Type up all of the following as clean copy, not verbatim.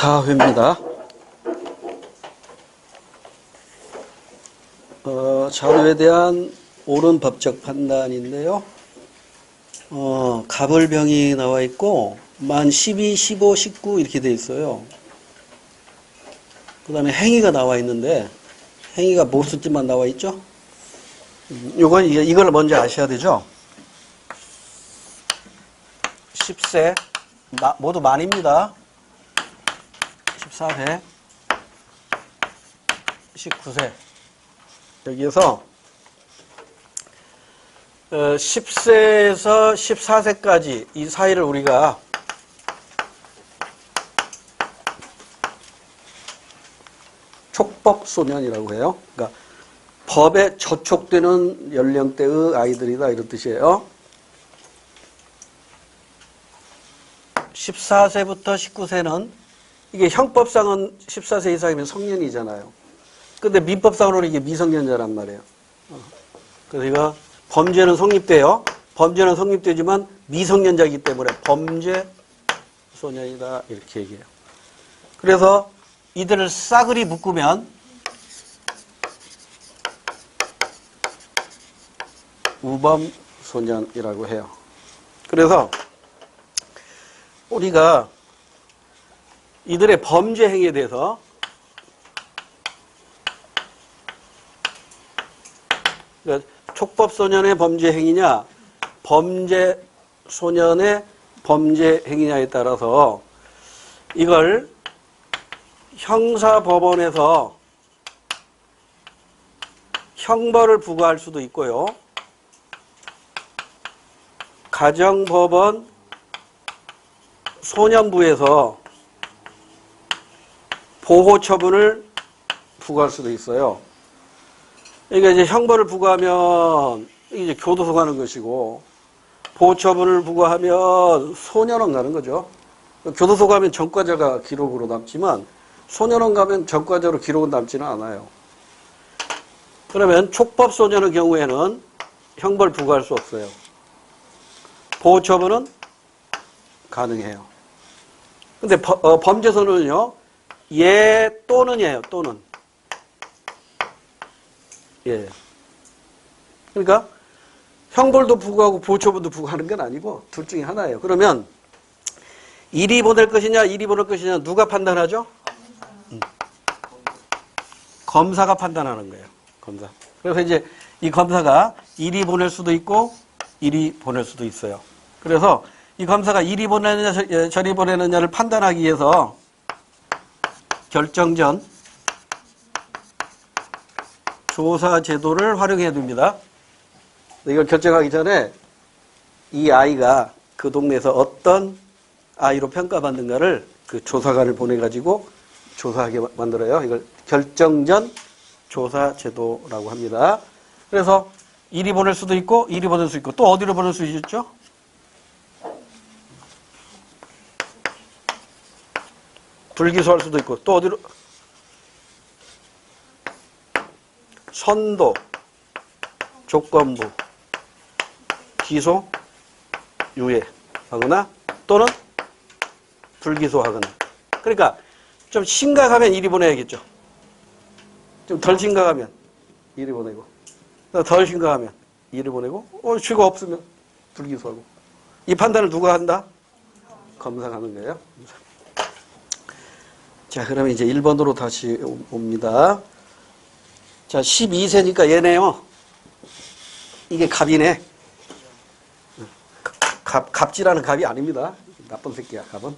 14회입니다. 자료에 대한 옳은 법적 판단인데요. 가벌병이 나와 있고 만 12, 15, 19 이렇게 돼 있어요. 그 다음에 행위가 나와 있는데 행위가 모습지만 나와 있죠. 이걸 먼저 아셔야 되죠. 10세 모두 만입니다. 14세 19세 여기에서 10세에서 14세까지 이 사이를 우리가 촉법소년이라고 해요. 그러니까 법에 저촉되는 연령대의 아이들이다 이런 뜻이에요. 14세부터 19세는 이게 형법상은 14세 이상이면 성년이잖아요. 근데 민법상으로는 이게 미성년자란 말이에요. 그래서 이거 범죄는 성립돼요. 범죄는 성립되지만 미성년자이기 때문에 범죄 소년이다 이렇게 얘기해요. 그래서 이들을 싸그리 묶으면 우범 소년이라고 해요. 그래서 우리가 이들의 범죄 행위에 대해서 그러니까 촉법소년의 범죄 행위냐 범죄 소년의 범죄 행위냐에 따라서 이걸 형사법원에서 형벌을 부과할 수도 있고요. 가정법원 소년부에서 보호처분을 부과할 수도 있어요. 그러니까 이제 형벌을 부과하면 이제 교도소 가는 것이고 보호처분을 부과하면 소년원 가는 거죠. 교도소 가면 전과자가 기록으로 남지만 소년원 가면 전과자로 기록은 남지는 않아요. 그러면 촉법소년의 경우에는 형벌 부과할 수 없어요. 보호처분은 가능해요. 근데 범죄소년은요. 예 또는이에요. 또는. 예. 그러니까 형벌도 부과하고 보호처분도 부과하는 건 아니고 둘 중에 하나예요. 그러면 이리 보낼 것이냐 이리 보낼 것이냐 누가 판단하죠? 검사가 판단하는 거예요. 검사. 그래서 이제 이 검사가 이리 보낼 수도 있고 이리 보낼 수도 있어요. 그래서 이 검사가 이리 보내느냐 저리 보내느냐를 판단하기 위해서 결정 전 조사 제도를 활용해야 됩니다. 이걸 결정하기 전에 이 아이가 그 동네에서 어떤 아이로 평가받는가를 그 조사관을 보내가지고 조사하게 만들어요. 이걸 결정 전 조사 제도라고 합니다. 그래서 이리 보낼 수도 있고 이리 보낼 수 있고 또 어디로 보낼 수 있죠? 불기소할 수도 있고 또 어디로? 선도, 조건부, 기소, 유예하거나 또는 불기소하거나. 그러니까 좀 심각하면 이리 보내야겠죠. 좀 덜 심각하면 이리 보내고 덜 심각하면 이리 보내고 죄가 없으면 불기소하고. 이 판단을 누가 한다? 검사가 하는 거예요. 자, 그러면 이제 1번으로 다시 옵니다. 자, 12세니까 얘네요. 이게 갑이네. 갑질하는 갑이 아닙니다. 나쁜 새끼야, 갑은.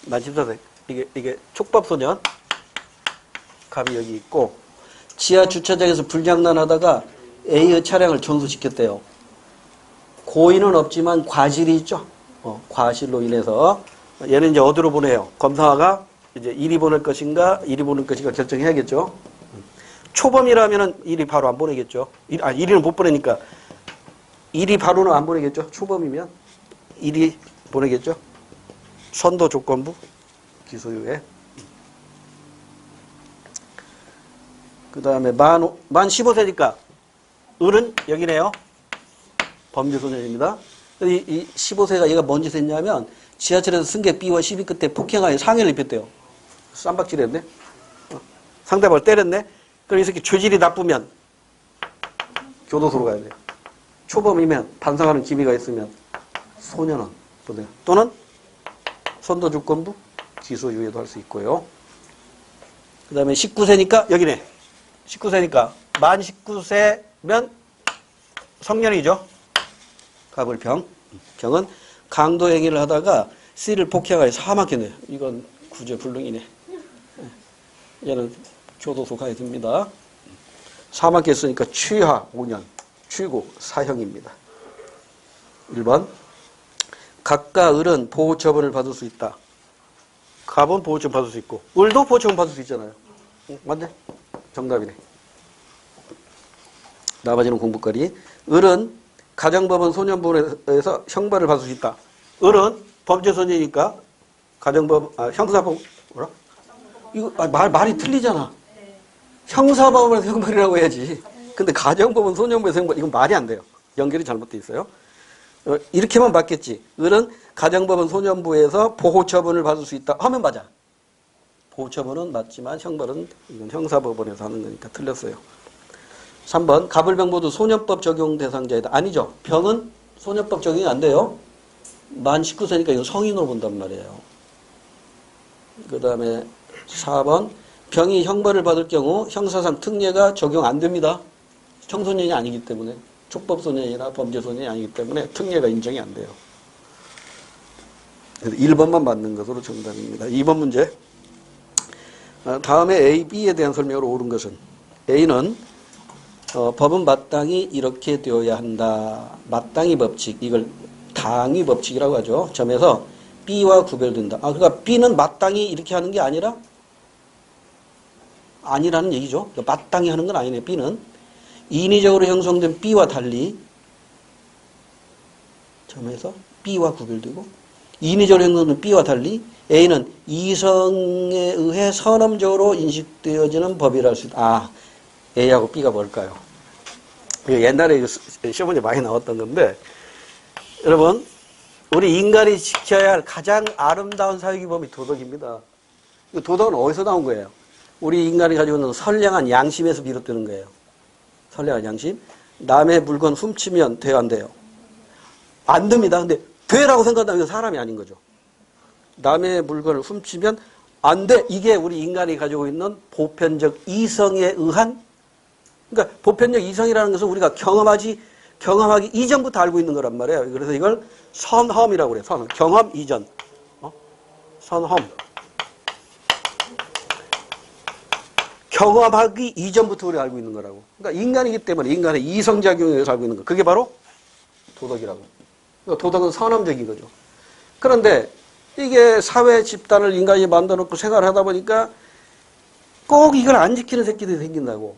만 14세. 이게 촉법소년. 갑이 여기 있고, 지하 주차장에서 불장난하다가 A의 차량을 전수시켰대요. 고의는 없지만 과실이 있죠. 과실로 인해서. 얘는 이제 어디로 보내요? 검사가 이제 이리 보낼 것인가, 이리 보낼 것인가 결정해야겠죠. 초범이라면은 이리 바로 안 보내겠죠. 이리는 못 보내니까 이리 바로는 안 보내겠죠. 초범이면 이리 보내겠죠. 선도 조건부 기소유예. 그 다음에 만 15세니까 을은 여기네요. 범죄소년입니다. 이 15세가 얘가 뭔 짓을 했냐면 지하철에서 승객 B와 시비 끝에 폭행하여 상해를 입혔대요. 쌈박질했네. 상대방을 때렸네. 그럼 이 새끼 죄질이 나쁘면 교도소로 가야 돼요. 초범이면 반성하는 기미가 있으면 소년원 또는 선도주권부 기소유예도 할 수 있고요. 그 다음에 19세니까 여기네. 19세니까 만 19세면 성년이죠. 가불평. 병은 강도행위를 하다가 C를 폭행하여 사망했네요. 이건 구제불능이네. 얘는 교도소 가야 됩니다. 사망했으니까 취하 5년, 취고 사형입니다. 1번 갑과 을은 보호처분을 받을 수 있다. 갑은 보호처분 받을 수 있고 을도 보호처분 받을 수 있잖아요. 맞네? 정답이네. 나머지는 공부거리. 을은 가정법원 소년부에서 형벌을 받을 수 있다. 을은 범죄소년이니까 형사법 뭐라? 이거 말이 틀리잖아. 형사법원에서 형벌이라고 해야지. 근데 가정법원 소년부에서 형벌 이건 말이 안 돼요. 연결이 잘못돼 있어요. 이렇게만 받겠지. 을은 가정법원 소년부에서 보호처분을 받을 수 있다 하면 맞아. 보호처분은 맞지만 형벌은 이건 형사법원에서 하는 거니까 틀렸어요. 3번 갑을병 모두 소년법 적용 대상자이다. 아니죠. 병은 소년법 적용이 안 돼요. 만 19세니까 이건 성인으로 본단 말이에요. 그 다음에 4번 병이 형벌을 받을 경우 형사상 특례가 적용 안 됩니다. 청소년이 아니기 때문에 촉법소년이나 범죄소년이 아니기 때문에 특례가 인정이 안 돼요. 1번만 맞는 것으로 정답입니다. 2번 문제. 다음에 A, B에 대한 설명으로 옳은 것은 A는 법은 마땅히 이렇게 되어야 한다. 마땅히 법칙. 이걸 당위 법칙이라고 하죠. 점에서 B와 구별된다. 그러니까 B는 마땅히 이렇게 하는 게 아니라는 얘기죠. 마땅히 하는 건 아니네. B는 인위적으로 형성된 B와 달리 점에서 B와 구별되고 인위적으로 형성된 B와 달리 A는 이성에 의해 선험적으로 인식되어지는 법이라 할 수 있다. A하고 B가 뭘까요? 옛날에 시험문제 많이 나왔던 건데 여러분 우리 인간이 지켜야 할 가장 아름다운 사회규범이 도덕입니다. 도덕은 어디서 나온 거예요? 우리 인간이 가지고 있는 선량한 양심에서 비롯되는 거예요. 선량한 양심. 남의 물건 훔치면 돼요, 안 돼요? 안 됩니다. 근데 돼라고 생각한다면 사람이 아닌 거죠. 남의 물건을 훔치면 안 돼. 이게 우리 인간이 가지고 있는 보편적 이성에 의한, 그러니까 보편적 이성이라는 것은 우리가 경험하기 이전부터 알고 있는 거란 말이에요. 그래서 이걸 선험이라고 그래요. 선험. 경험 이전. 선험. 경험하기 이전부터 우리가 알고 있는 거라고. 그러니까 인간이기 때문에 인간의 이성작용에 의해서 알고 있는 거. 그게 바로 도덕이라고. 그러니까 도덕은 선험적인 거죠. 그런데 이게 사회 집단을 인간이 만들어 놓고 생활을 하다 보니까 꼭 이걸 안 지키는 새끼들이 생긴다고.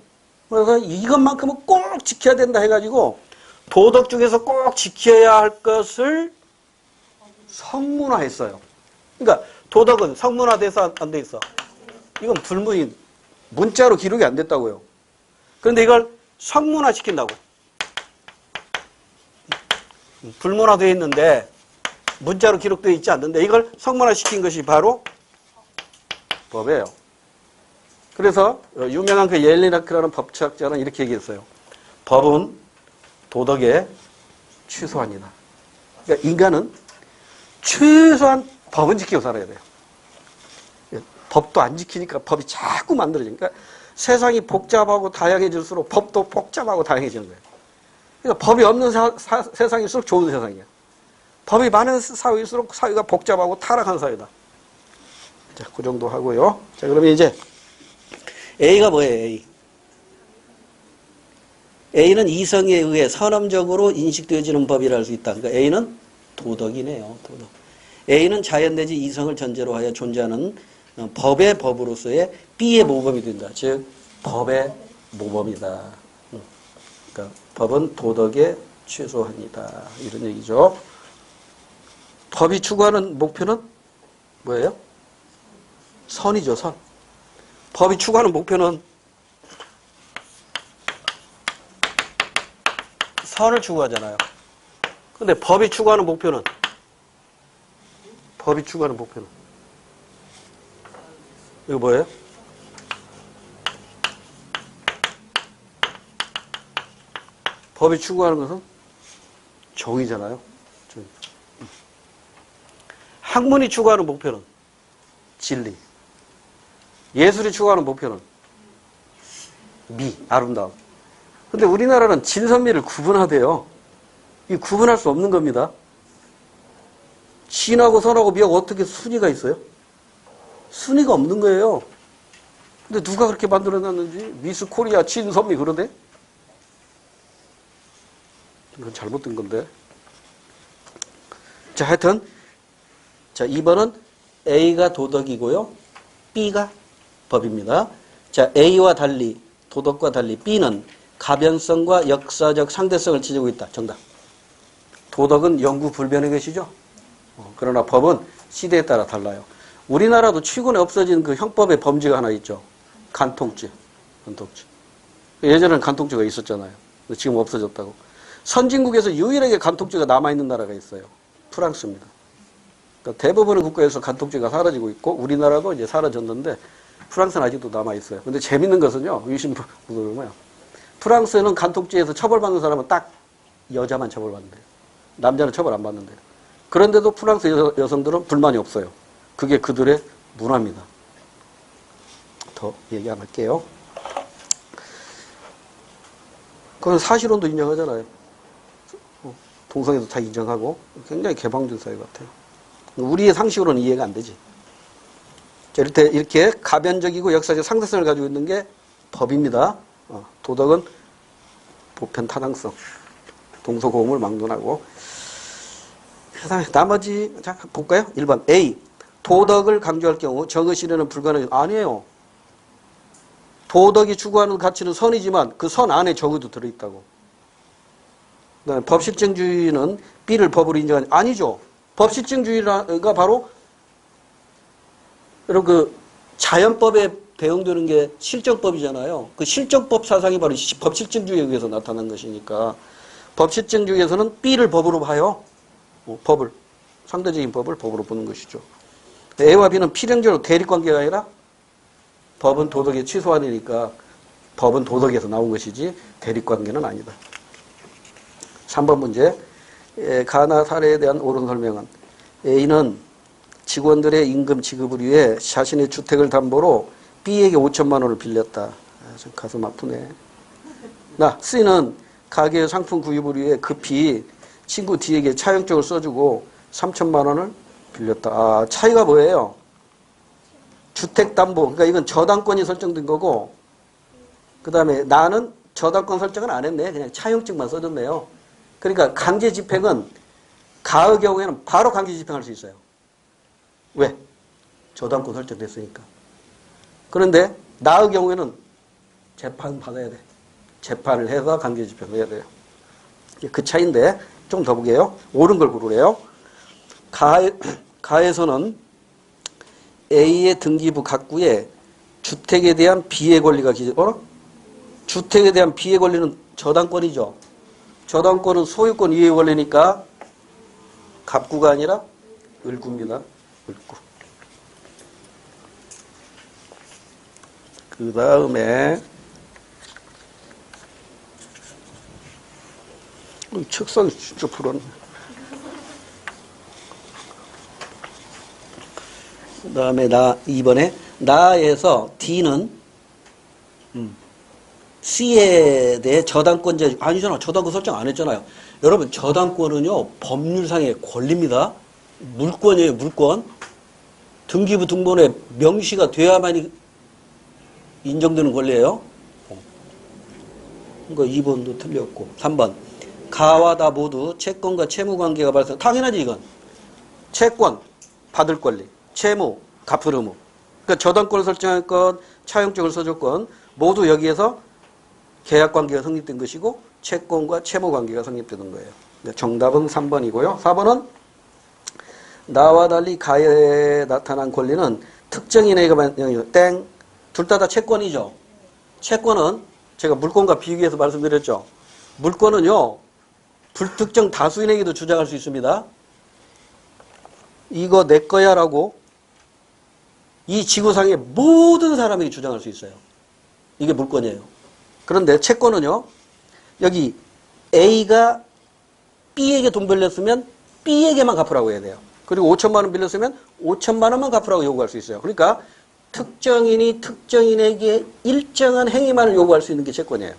그래서 이것만큼은 꼭 지켜야 된다 해가지고 도덕 중에서 꼭 지켜야 할 것을 성문화했어요. 그러니까 도덕은 성문화돼서 안 돼 있어. 이건 불문인. 문자로 기록이 안 됐다고요. 그런데 이걸 성문화시킨다고. 불문화되어 있는데 문자로 기록되어 있지 않는데 이걸 성문화시킨 것이 바로 법이에요. 그래서 유명한 그 옐리나크라는 법학자는 이렇게 얘기했어요. 법은 도덕의 최소한이다. 그러니까 인간은 최소한 법은 지키고 살아야 돼요. 법도 안 지키니까 법이 자꾸 만들어지니까 세상이 복잡하고 다양해질수록 법도 복잡하고 다양해지는 거예요. 그러니까 법이 없는 세상일수록 좋은 세상이야. 법이 많은 사회일수록 사회가 복잡하고 타락한 사회다. 자, 그 정도 하고요. 자, 그러면 이제 A가 뭐예요? A. A는 이성에 의해 선험적으로 인식되어지는 법이라 할 수 있다. 그러니까 A는 도덕이네요. 도덕. A는 자연 내지 이성을 전제로 하여 존재하는 법의 법으로서의 B의 모범이 된다. 즉 법의 모범이다. 그러니까 법은 도덕의 최소한이다. 이런 얘기죠. 법이 추구하는 목표는 뭐예요? 선이죠. 선. 법이 추구하는 목표는 선을 추구하잖아요. 근데 법이 추구하는 목표는 이거 뭐예요? 법이 추구하는 것은 정의잖아요. 정의. 학문이 추구하는 목표는 진리. 예술이 추구하는 목표는 미, 아름다움. 근데 우리나라는 진선미를 구분하대요. 이 구분할 수 없는 겁니다. 진하고 선하고 미하고 어떻게 순위가 있어요? 순위가 없는 거예요. 근데 누가 그렇게 만들어놨는지 미스 코리아 진선미 그러대? 이건 잘못된 건데. 자, 하여튼 자, 2번은 A가 도덕이고요. B가 법입니다. 자, A와 달리 도덕과 달리 B는 가변성과 역사적 상대성을 지니고 있다. 정답. 도덕은 영구 불변의 것이죠. 그러나 법은 시대에 따라 달라요. 우리나라도 최근에 없어진 그 형법의 범죄가 하나 있죠. 간통죄. 간통죄. 예전에는 간통죄가 있었잖아요. 지금 없어졌다고. 선진국에서 유일하게 간통죄가 남아있는 나라가 있어요. 프랑스입니다. 그러니까 대부분의 국가에서 간통죄가 사라지고 있고 우리나라도 이제 사라졌는데 프랑스는 아직도 남아있어요. 근데 재밌는 것은요. 유심보도로요. 프랑스는 간통죄에서 처벌받는 사람은 딱 여자만 처벌받는데요. 남자는 처벌 안 받는데요. 그런데도 프랑스 여성들은 불만이 없어요. 그게 그들의 문화입니다. 더 얘기 안 할게요. 그건 사실혼도 인정하잖아요. 동성애도 다 인정하고 굉장히 개방적인 사회 같아요. 우리의 상식으로는 이해가 안 되지. 자, 이렇게 가변적이고 역사적 상대성을 가지고 있는 게 법입니다. 도덕은 보편 타당성, 동서고음을 막론하고. 그다음에 나머지 자 볼까요? 1번 A. 도덕을 강조할 경우 정의 실현은 불가능. 아니에요. 도덕이 추구하는 가치는 선이지만 그 선 안에 정의도 들어있다고. 그다음에 법실증주의는 B를 법으로 인정하는 아니죠. 법실증주의가 바로 여러분 그 자연법에 대응되는 게 실정법이잖아요. 그 실정법 사상이 바로 법실증주의에 의해서 나타난 것이니까 법실증주의에서는 B를 법으로 봐요. 법을 상대적인 법을 법으로 보는 것이죠. A와 B는 필연적으로 대립관계가 아니라 법은 도덕의 취소안이니까 법은 도덕에서 나온 것이지 대립관계는 아니다. 3번 문제. 가나 사례에 대한 옳은 설명은 A는 직원들의 임금 지급을 위해 자신의 주택을 담보로 B에게 5천만 원을 빌렸다. 좀 가슴 아프네. C는 가게의 상품 구입을 위해 급히 친구 D에게 차용증을 써주고 3천만 원을 빌렸다. 차이가 뭐예요? 주택담보. 그러니까 이건 저당권이 설정된 거고 그 다음에 나는 저당권 설정은 안 했네. 그냥 차용증만 써줬네요. 그러니까 강제집행은 가의 경우에는 바로 강제집행할 수 있어요. 왜? 저당권 설정됐으니까. 그런데 나의 경우에는 재판 받아야 돼. 재판을 해서 강제집행을 해야 돼요. 그 차이인데 좀 더 보게요. 옳은 걸 고르래요. 가에서는 A의 등기부 각구에 주택에 대한 비의 권리가 주택에 대한 비의 권리는 저당권이죠. 저당권은 소유권 이외의 권리니까 갑구가 아니라 을구입니다. 을구. 그 다음에 책상이 진짜 불안해. 그 다음에 2번에 나에서 D는 C에 대해 저당권자 아니잖아. 저당권 설정 안 했잖아요. 여러분 저당권은요 법률상의 권리입니다. 물권이에요. 물권. 등기부 등본에 명시가 돼야만이 인정되는 권리예요. 그러니까 2번도 틀렸고 3번 가와 다 모두 채권과 채무관계가 발생. 당연하지 이건. 채권 받을 권리, 채무 갚을 의무. 그러니까 저당권을 설정할 건, 차용증을 써줬건 모두 여기에서 계약관계가 성립된 것이고 채권과 채무관계가 성립되는 거예요. 정답은 3번이고요. 4번은 나와 달리 가에 나타난 권리는 특정인에게 땡. 둘 다 채권이죠. 채권은 제가 물권과 비교해서 말씀드렸죠. 물권은요. 불특정 다수인에게도 주장할 수 있습니다. 이거 내 거야 라고 이 지구상의 모든 사람에게 주장할 수 있어요. 이게 물권이에요. 그런데 채권은요, 여기 A가 B에게 돈 빌렸으면 B에게만 갚으라고 해야 돼요. 그리고 5천만 원 빌렸으면 5천만 원만 갚으라고 요구할 수 있어요. 그러니까 특정인이 특정인에게 일정한 행위만을 요구할 수 있는 게 채권이에요.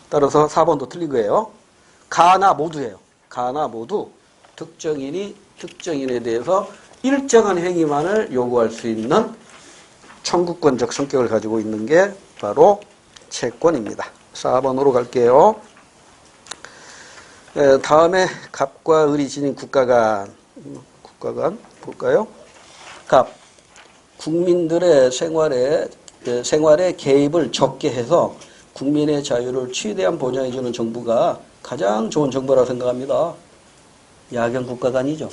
따라서 4번도 틀린 거예요. 가나 모두예요. 가나 모두 특정인이 특정인에 대해서 일정한 행위만을 요구할 수 있는 청구권적 성격을 가지고 있는 게 바로 채권입니다. 4번으로 갈게요. 다음에 갑과 을이 지닌 국가간 볼까요? 갑, 국민들의 생활에 개입을 적게 해서 국민의 자유를 최대한 보장해주는 정부가 가장 좋은 정부라고 생각합니다. 야경 국가간이죠.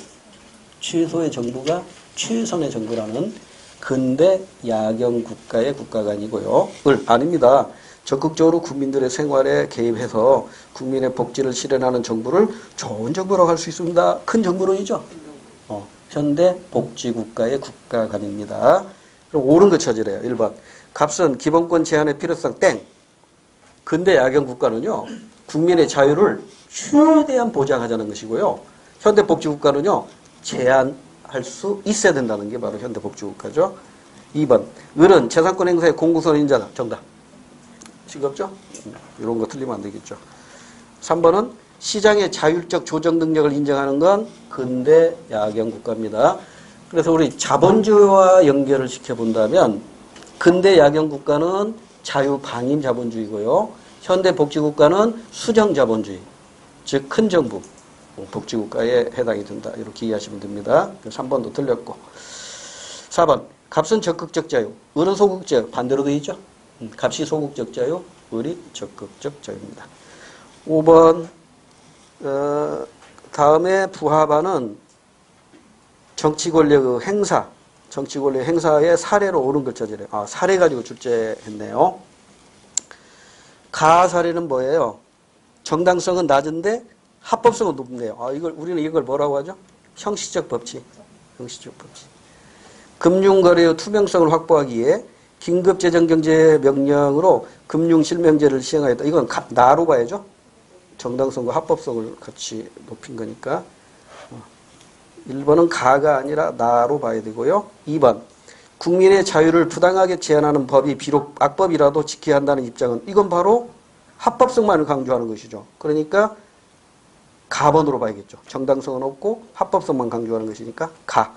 최소의 정부가 최선의 정부라는 근대 야경 국가의 국가간이고요. 아닙니다. 적극적으로 국민들의 생활에 개입해서 국민의 복지를 실현하는 정부를 좋은 정부라고 할 수 있습니다. 큰 정부론이죠. 현대 복지국가의 국가간입니다. 그럼 옳은 거 찾으래요. 1번. 값은 기본권 제한의 필요성 땡. 근대 야경 국가는요, 국민의 자유를 최대한 보장하자는 것이고요. 현대 복지국가는요, 제한할 수 있어야 된다는 게 바로 현대 복지국가죠. 2번. 을은 재산권 행사의 공공성 인자다. 정답. 싱겁죠? 이런 거 틀리면 안 되겠죠. 3번은 시장의 자율적 조정 능력을 인정하는 건 근대 야경 국가입니다. 그래서 우리 자본주의와 연결을 시켜본다면 근대 야경 국가는 자유방임 자본주의고요. 현대 복지국가는 수정 자본주의, 즉 큰 정부 복지국가에 해당이 된다. 이렇게 이해하시면 됩니다. 3번도 틀렸고. 4번. 값은 적극적 자유, 을은 소극적 자유. 반대로 되어 있죠. 값이 소극적 자유, 을이 적극적 자유입니다. 5번. 다음에 부하반은 정치 권력의 행사, 정치 권력 행사의 사례로 옳은 걸 찾으래요. 사례 가지고 출제했네요. 가 사례는 뭐예요? 정당성은 낮은데 합법성은 높네요. 우리는 이걸 뭐라고 하죠? 형식적 법치. 형식적 법치. 금융거래의 투명성을 확보하기 위해 긴급재정경제명령으로 금융실명제를 시행하였다. 이건 나로 봐야죠. 정당성과 합법성을 같이 높인 거니까. 1번은 가가 아니라 나로 봐야 되고요. 2번. 국민의 자유를 부당하게 제한하는 법이 비록 악법이라도 지켜야 한다는 입장은 이건 바로 합법성만을 강조하는 것이죠. 그러니까 가번으로 봐야겠죠. 정당성은 없고 합법성만 강조하는 것이니까 가.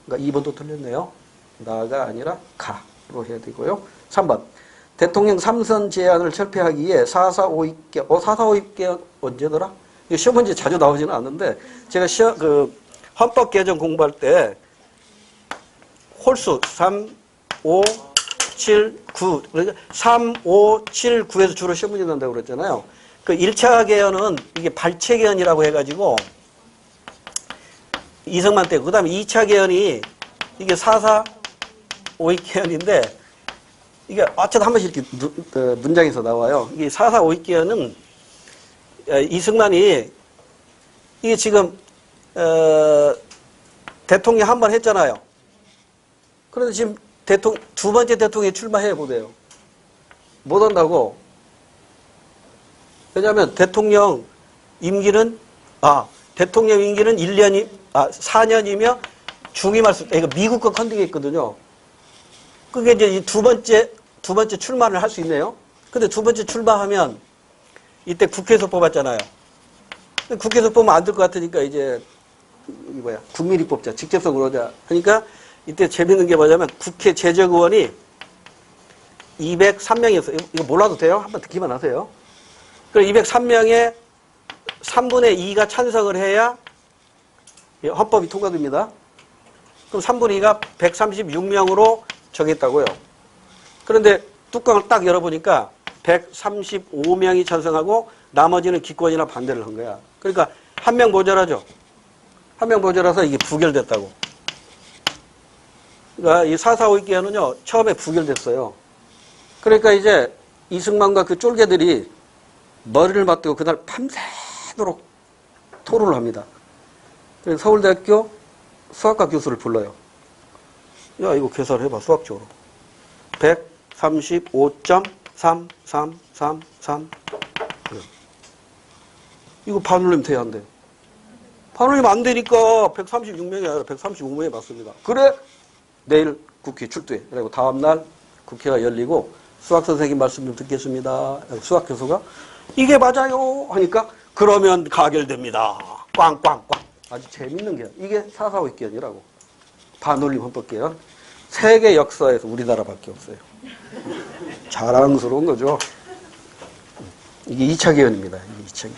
그러니까 2번도 틀렸네요. 나가 아니라 가로 해야 되고요. 3번. 대통령 3선 제안을 철폐하기 위해 4.4.5.2개, 4.4.5.2개 언제더라? 시험 문제 자주 나오지는 않는데, 제가 헌법 개정 공부할 때, 홀수 3, 5, 7, 9, 그러니까 3, 5, 7, 9에서 주로 시험 문제 난다고 그랬잖아요. 그 1차 개헌은 이게 발췌 개헌이라고 해가지고, 이승만 때, 그 다음에 2차 개헌이 이게 4.4.5.2 개헌인데, 이게 어쩌다 한 번씩 이렇게 문장에서 나와요. 이게 4.4.5.2 개헌은 이승만이 이게 지금 대통령 한 번 했잖아요. 그런데 지금 두 번째 대통령이 출마해 보대요. 못 한다고. 왜냐하면 대통령 임기는 4년이며 중임할 수, 이거 미국과 컨딩이 있거든요. 그게 이제 이 두 번째 출마를 할 수 있네요. 근데 두 번째 출마하면 이때 국회에서 뽑았잖아요. 근데 국회에서 뽑으면 안 될 것 같으니까 이제 국민이 뽑자, 직접적으로 하자. 그러니까 이때 재밌는 게 뭐냐면 국회 재적의원이 203명이었어요. 이거 몰라도 돼요? 한번 듣기만 하세요. 그럼 203명에 3분의 2가 찬성을 해야 헌법이 통과됩니다. 그럼 3분의 2가 136명으로 정했다고요. 그런데 뚜껑을 딱 열어보니까 135명이 찬성하고 나머지는 기권이나 반대를 한 거야. 그러니까 한 명 모자라죠. 한 명 모자라서 이게 부결됐다고. 그러니까 이 4.4.5.2 개헌은요, 처음에 부결됐어요. 그러니까 이제 이승만과 그 쫄개들이 머리를 맞대고 그날 밤새도록 토론을 합니다. 그래서 서울대학교 수학과 교수를 불러요. 야, 이거 계산해봐, 수학적으로. 135.3333. 이거 반올림 돼야 안 돼. 반올림 안 되니까 136명이 아니라 135명이 맞습니다. 그래, 내일 국회 출두해. 그리고 다음날 국회가 열리고 수학 선생님 말씀 좀 듣겠습니다. 수학 교수가 이게 맞아요 하니까 그러면 가결됩니다. 꽝꽝꽝. 아주 재밌는 게 이게 445 개헌이라고. 반올림 헌법 개헌. 세계 역사에서 우리나라밖에 없어요. 자랑스러운 거죠. 이게 2차 개헌입니다. 2차 개헌.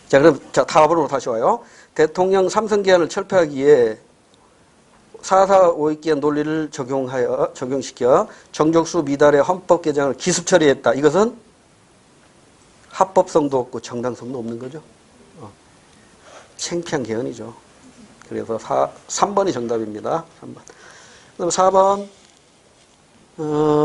자, 그럼 자 답으로 다시 와요. 대통령 3선 개헌을 철폐하기 위해 445 개헌 논리를 적용시켜 정족수 미달의 헌법 개정을 기습 처리했다. 이것은 합법성도 없고 정당성도 없는 거죠. 창피한 개헌이죠. 그래서 3번이 정답입니다. 3번. 그럼 4번.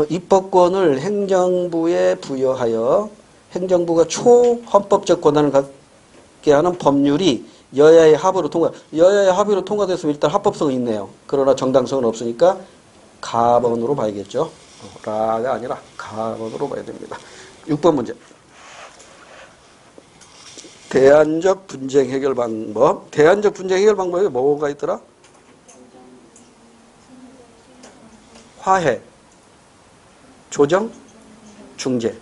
입법권을 행정부에 부여하여 행정부가 초헌법적 권한을 갖게 하는 법률이 여야의 합의로 여야의 합의로 통과됐으면 일단 합법성은 있네요. 그러나 정당성은 없으니까 가번으로 봐야겠죠. 라가 아니라 가번으로 봐야 됩니다. 6번 문제. 대안적 분쟁 해결 방법. 대안적 분쟁 해결 방법에 뭐가 있더라? 화해, 조정, 중재.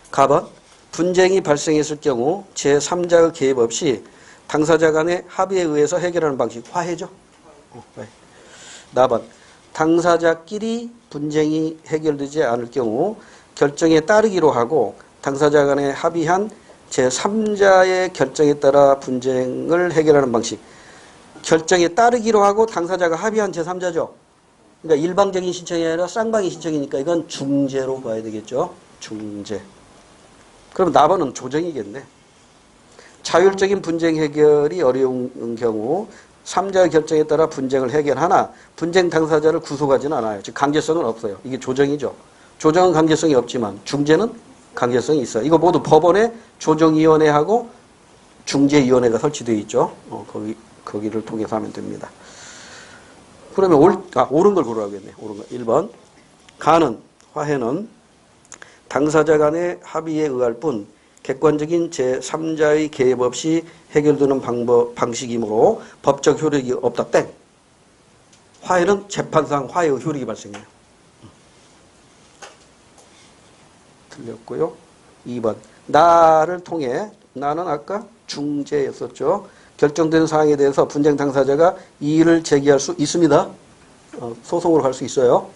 가번. 분쟁이 발생했을 경우 제3자의 개입 없이 당사자 간의 합의에 의해서 해결하는 방식. 화해죠. 화해. 나번. 당사자끼리 분쟁이 해결되지 않을 경우 결정에 따르기로 하고 당사자 간에 합의한 제3자의 결정에 따라 분쟁을 해결하는 방식. 결정에 따르기로 하고 당사자가 합의한 제3자죠. 그러니까 일방적인 신청이 아니라 쌍방의 신청이니까 이건 중재로 봐야 되겠죠. 중재. 그럼 나번은 조정이겠네. 자율적인 분쟁 해결이 어려운 경우 3자의 결정에 따라 분쟁을 해결하나 분쟁 당사자를 구속하지는 않아요. 즉 강제성은 없어요. 이게 조정이죠. 조정은 강제성이 없지만 중재는 강제성이 있어요. 이거 모두 법원에 조정위원회하고 중재위원회가 설치되어 있죠. 거기를 통해서 하면 됩니다. 그러면 옳은 걸 고르라겠네. 옳은 거. 1번. 가는, 화해는 당사자 간의 합의에 의할 뿐 객관적인 제3자의 개입 없이 해결되는 방식이므로 법적 효력이 없다. 땡. 화해는 재판상 화해의 효력이 발생해요. 틀렸고요. 2번. 나를 통해, 나는 아까 중재였었죠. 결정된 사항에 대해서 분쟁 당사자가 이의를 제기할 수 있습니다. 소송으로 갈 수 있어요.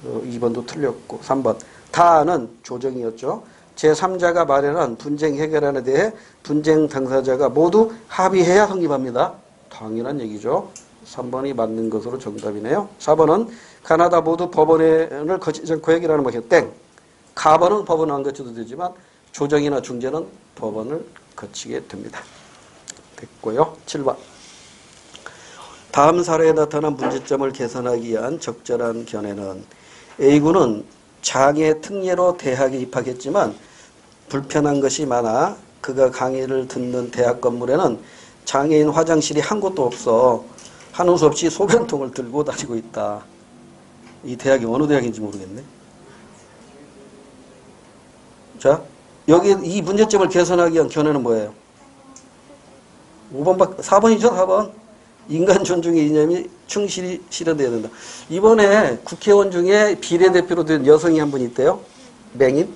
2번도 틀렸고. 3번. 다는 조정이었죠. 제3자가 마련한 분쟁 해결안에 대해 분쟁 당사자가 모두 합의해야 성립합니다. 당연한 얘기죠. 3번이 맞는 것으로 정답이네요. 4번은 가나다 모두 법원을 거치지 않고 해결하는 방식. 땡. 가번은 법원을 안 거쳐도 되지만 조정이나 중재는 법원을 거치게 됩니다. 됐고요. 7번. 다음 사례에 나타난 문제점을 개선하기 위한 적절한 견해는 A군은 장애 특례로 대학에 입학했지만 불편한 것이 많아 그가 강의를 듣는 대학 건물에는 장애인 화장실이 한 곳도 없어 하는 수 없이 소변통을 들고 다니고 있다. 이 대학이 어느 대학인지 모르겠네. 자, 여기 이 문제점을 개선하기 위한 견해는 뭐예요? 4번이죠, 4번. 인간 존중의 이념이 충실히 실현돼야 된다. 이번에 국회의원 중에 비례대표로 된 여성이 한 분 있대요. 맹인.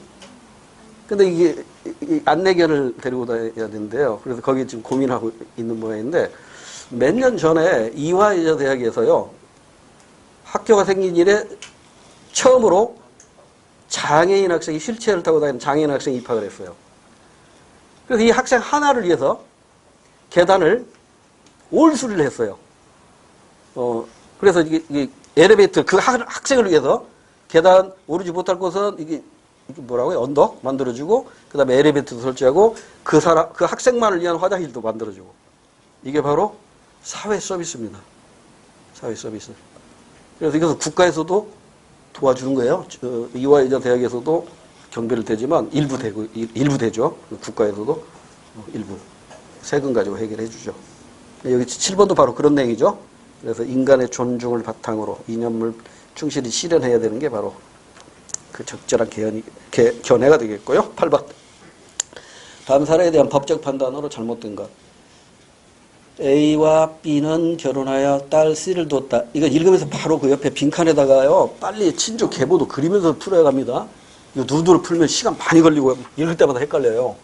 근데 이게 안내견을 데리고 다녀야 된대요. 그래서 거기 지금 고민하고 있는 모양인데 몇 년 전에 이화여자대학에서요. 학교가 생긴 이래 처음으로 장애인 학생이 휠체어를 타고 다니는 장애인 학생이 입학을 했어요. 그래서 이 학생 하나를 위해서 계단을 올수리를 했어요. 그래서 이게 엘리베이터, 그 학생을 위해서 계단 오르지 못할 곳은 이게 뭐라고요? 언덕 만들어주고, 그 다음에 엘리베이터도 설치하고, 그 학생만을 위한 화장실도 만들어주고. 이게 바로 사회 서비스입니다. 사회 서비스. 그래서 이것은 국가에서도 도와주는 거예요. 이화여자 대학에서도 경비를 대지만 일부 되죠. 국가에서도 일부. 세금 가지고 해결해 주죠. 여기 7번도 바로 그런 내용이죠. 그래서 인간의 존중을 바탕으로 이념을 충실히 실현해야 되는 게 바로 그 적절한 견해가 되겠고요. 8번. 다음 사례에 대한 법적 판단으로 잘못된 것. A와 B는 결혼하여 딸 C를 두었다. 이거 읽으면서 바로 그 옆에 빈칸에다가요. 빨리 친족 계보도 그리면서 풀어야 합니다. 이거 누구를 풀면 시간 많이 걸리고 읽을 때마다 헷갈려요.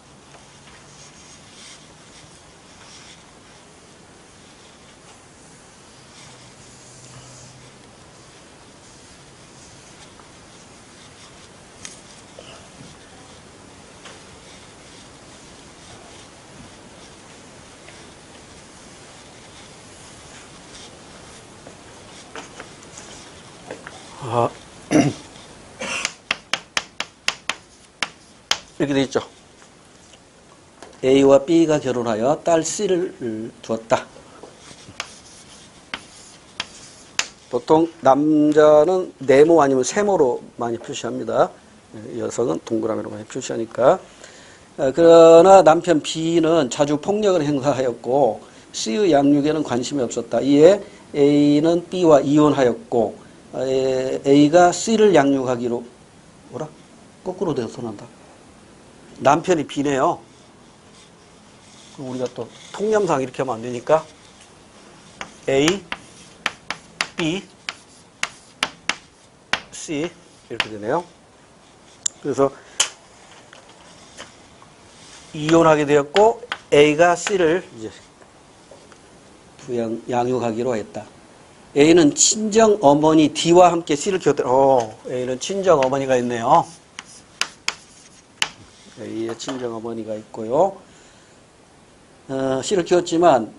이렇게 돼 있죠. A와 B가 결혼하여 딸 C를 두었다. 보통 남자는 네모 아니면 세모로 많이 표시합니다. 여성은 동그라미로 많이 표시하니까. 그러나 남편 B는 자주 폭력을 행사하였고 C의 양육에는 관심이 없었다. 이에 A는 B와 이혼하였고 A가 C를 양육하기로 뭐라? 거꾸로 되어서 난다. 남편이 B네요. 그럼 우리가 또 통념상 이렇게 하면 안 되니까 A, B, C 이렇게 되네요. 그래서 이혼하게 되었고 A가 C를 이제 양육하기로 했다. A는 친정 어머니 D와 함께 C를 키웠다. A는 친정 어머니가 있네요. A의 친정 어머니가 있고요. C를 키웠지만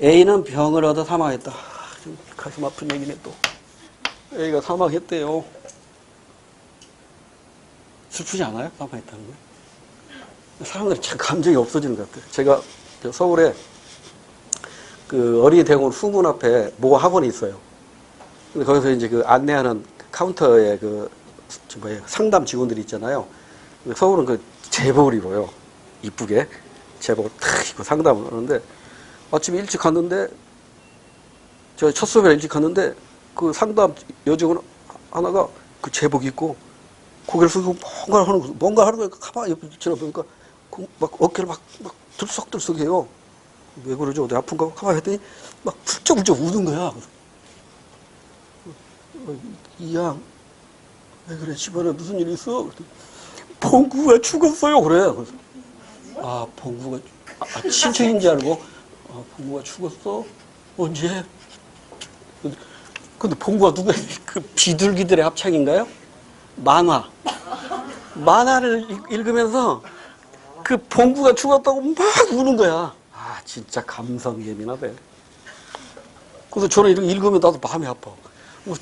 A는 병을 얻어 사망했다. 좀 가슴 아픈 얘기네 또. A가 사망했대요. 슬프지 않아요? 사망했다는 거. 사람들이 참 감정이 없어지는 것 같아요. 제가 서울에 그 어린이 대공원 후문 앞에 모 학원이 있어요. 근데 거기서 이제 그 안내하는 카운터에 상담 직원들이 있잖아요. 서울은 그 제복을 입어요. 이쁘게. 제복을 탁 입고 상담을 하는데 아침에 일찍 갔는데 저 첫 수업에 일찍 갔는데 그 상담 여직원 하나가 그 제복 입고 고개를 숙이고 뭔가 하는 거니까 가만히 옆에 지나보니까 막 어깨를 막 들썩들썩해요. 왜 그러죠? 어디 아픈가? 가만히 했더니 막 훌쩍훌쩍 우는 거야. 이양 왜 그래? 집안에 무슨 일 있어? 봉구가 죽었어요. 그래. 그래서 봉구가 친척인 줄 알고 봉구가 죽었어? 언제? 근데 봉구가 누가 그 비둘기들의 합창인가요? 만화를 읽으면서 그 봉구가 죽었다고 막 우는 거야. 진짜 감성 예민하대. 그래서 저는 이렇게 읽으면 나도 마음이 아파.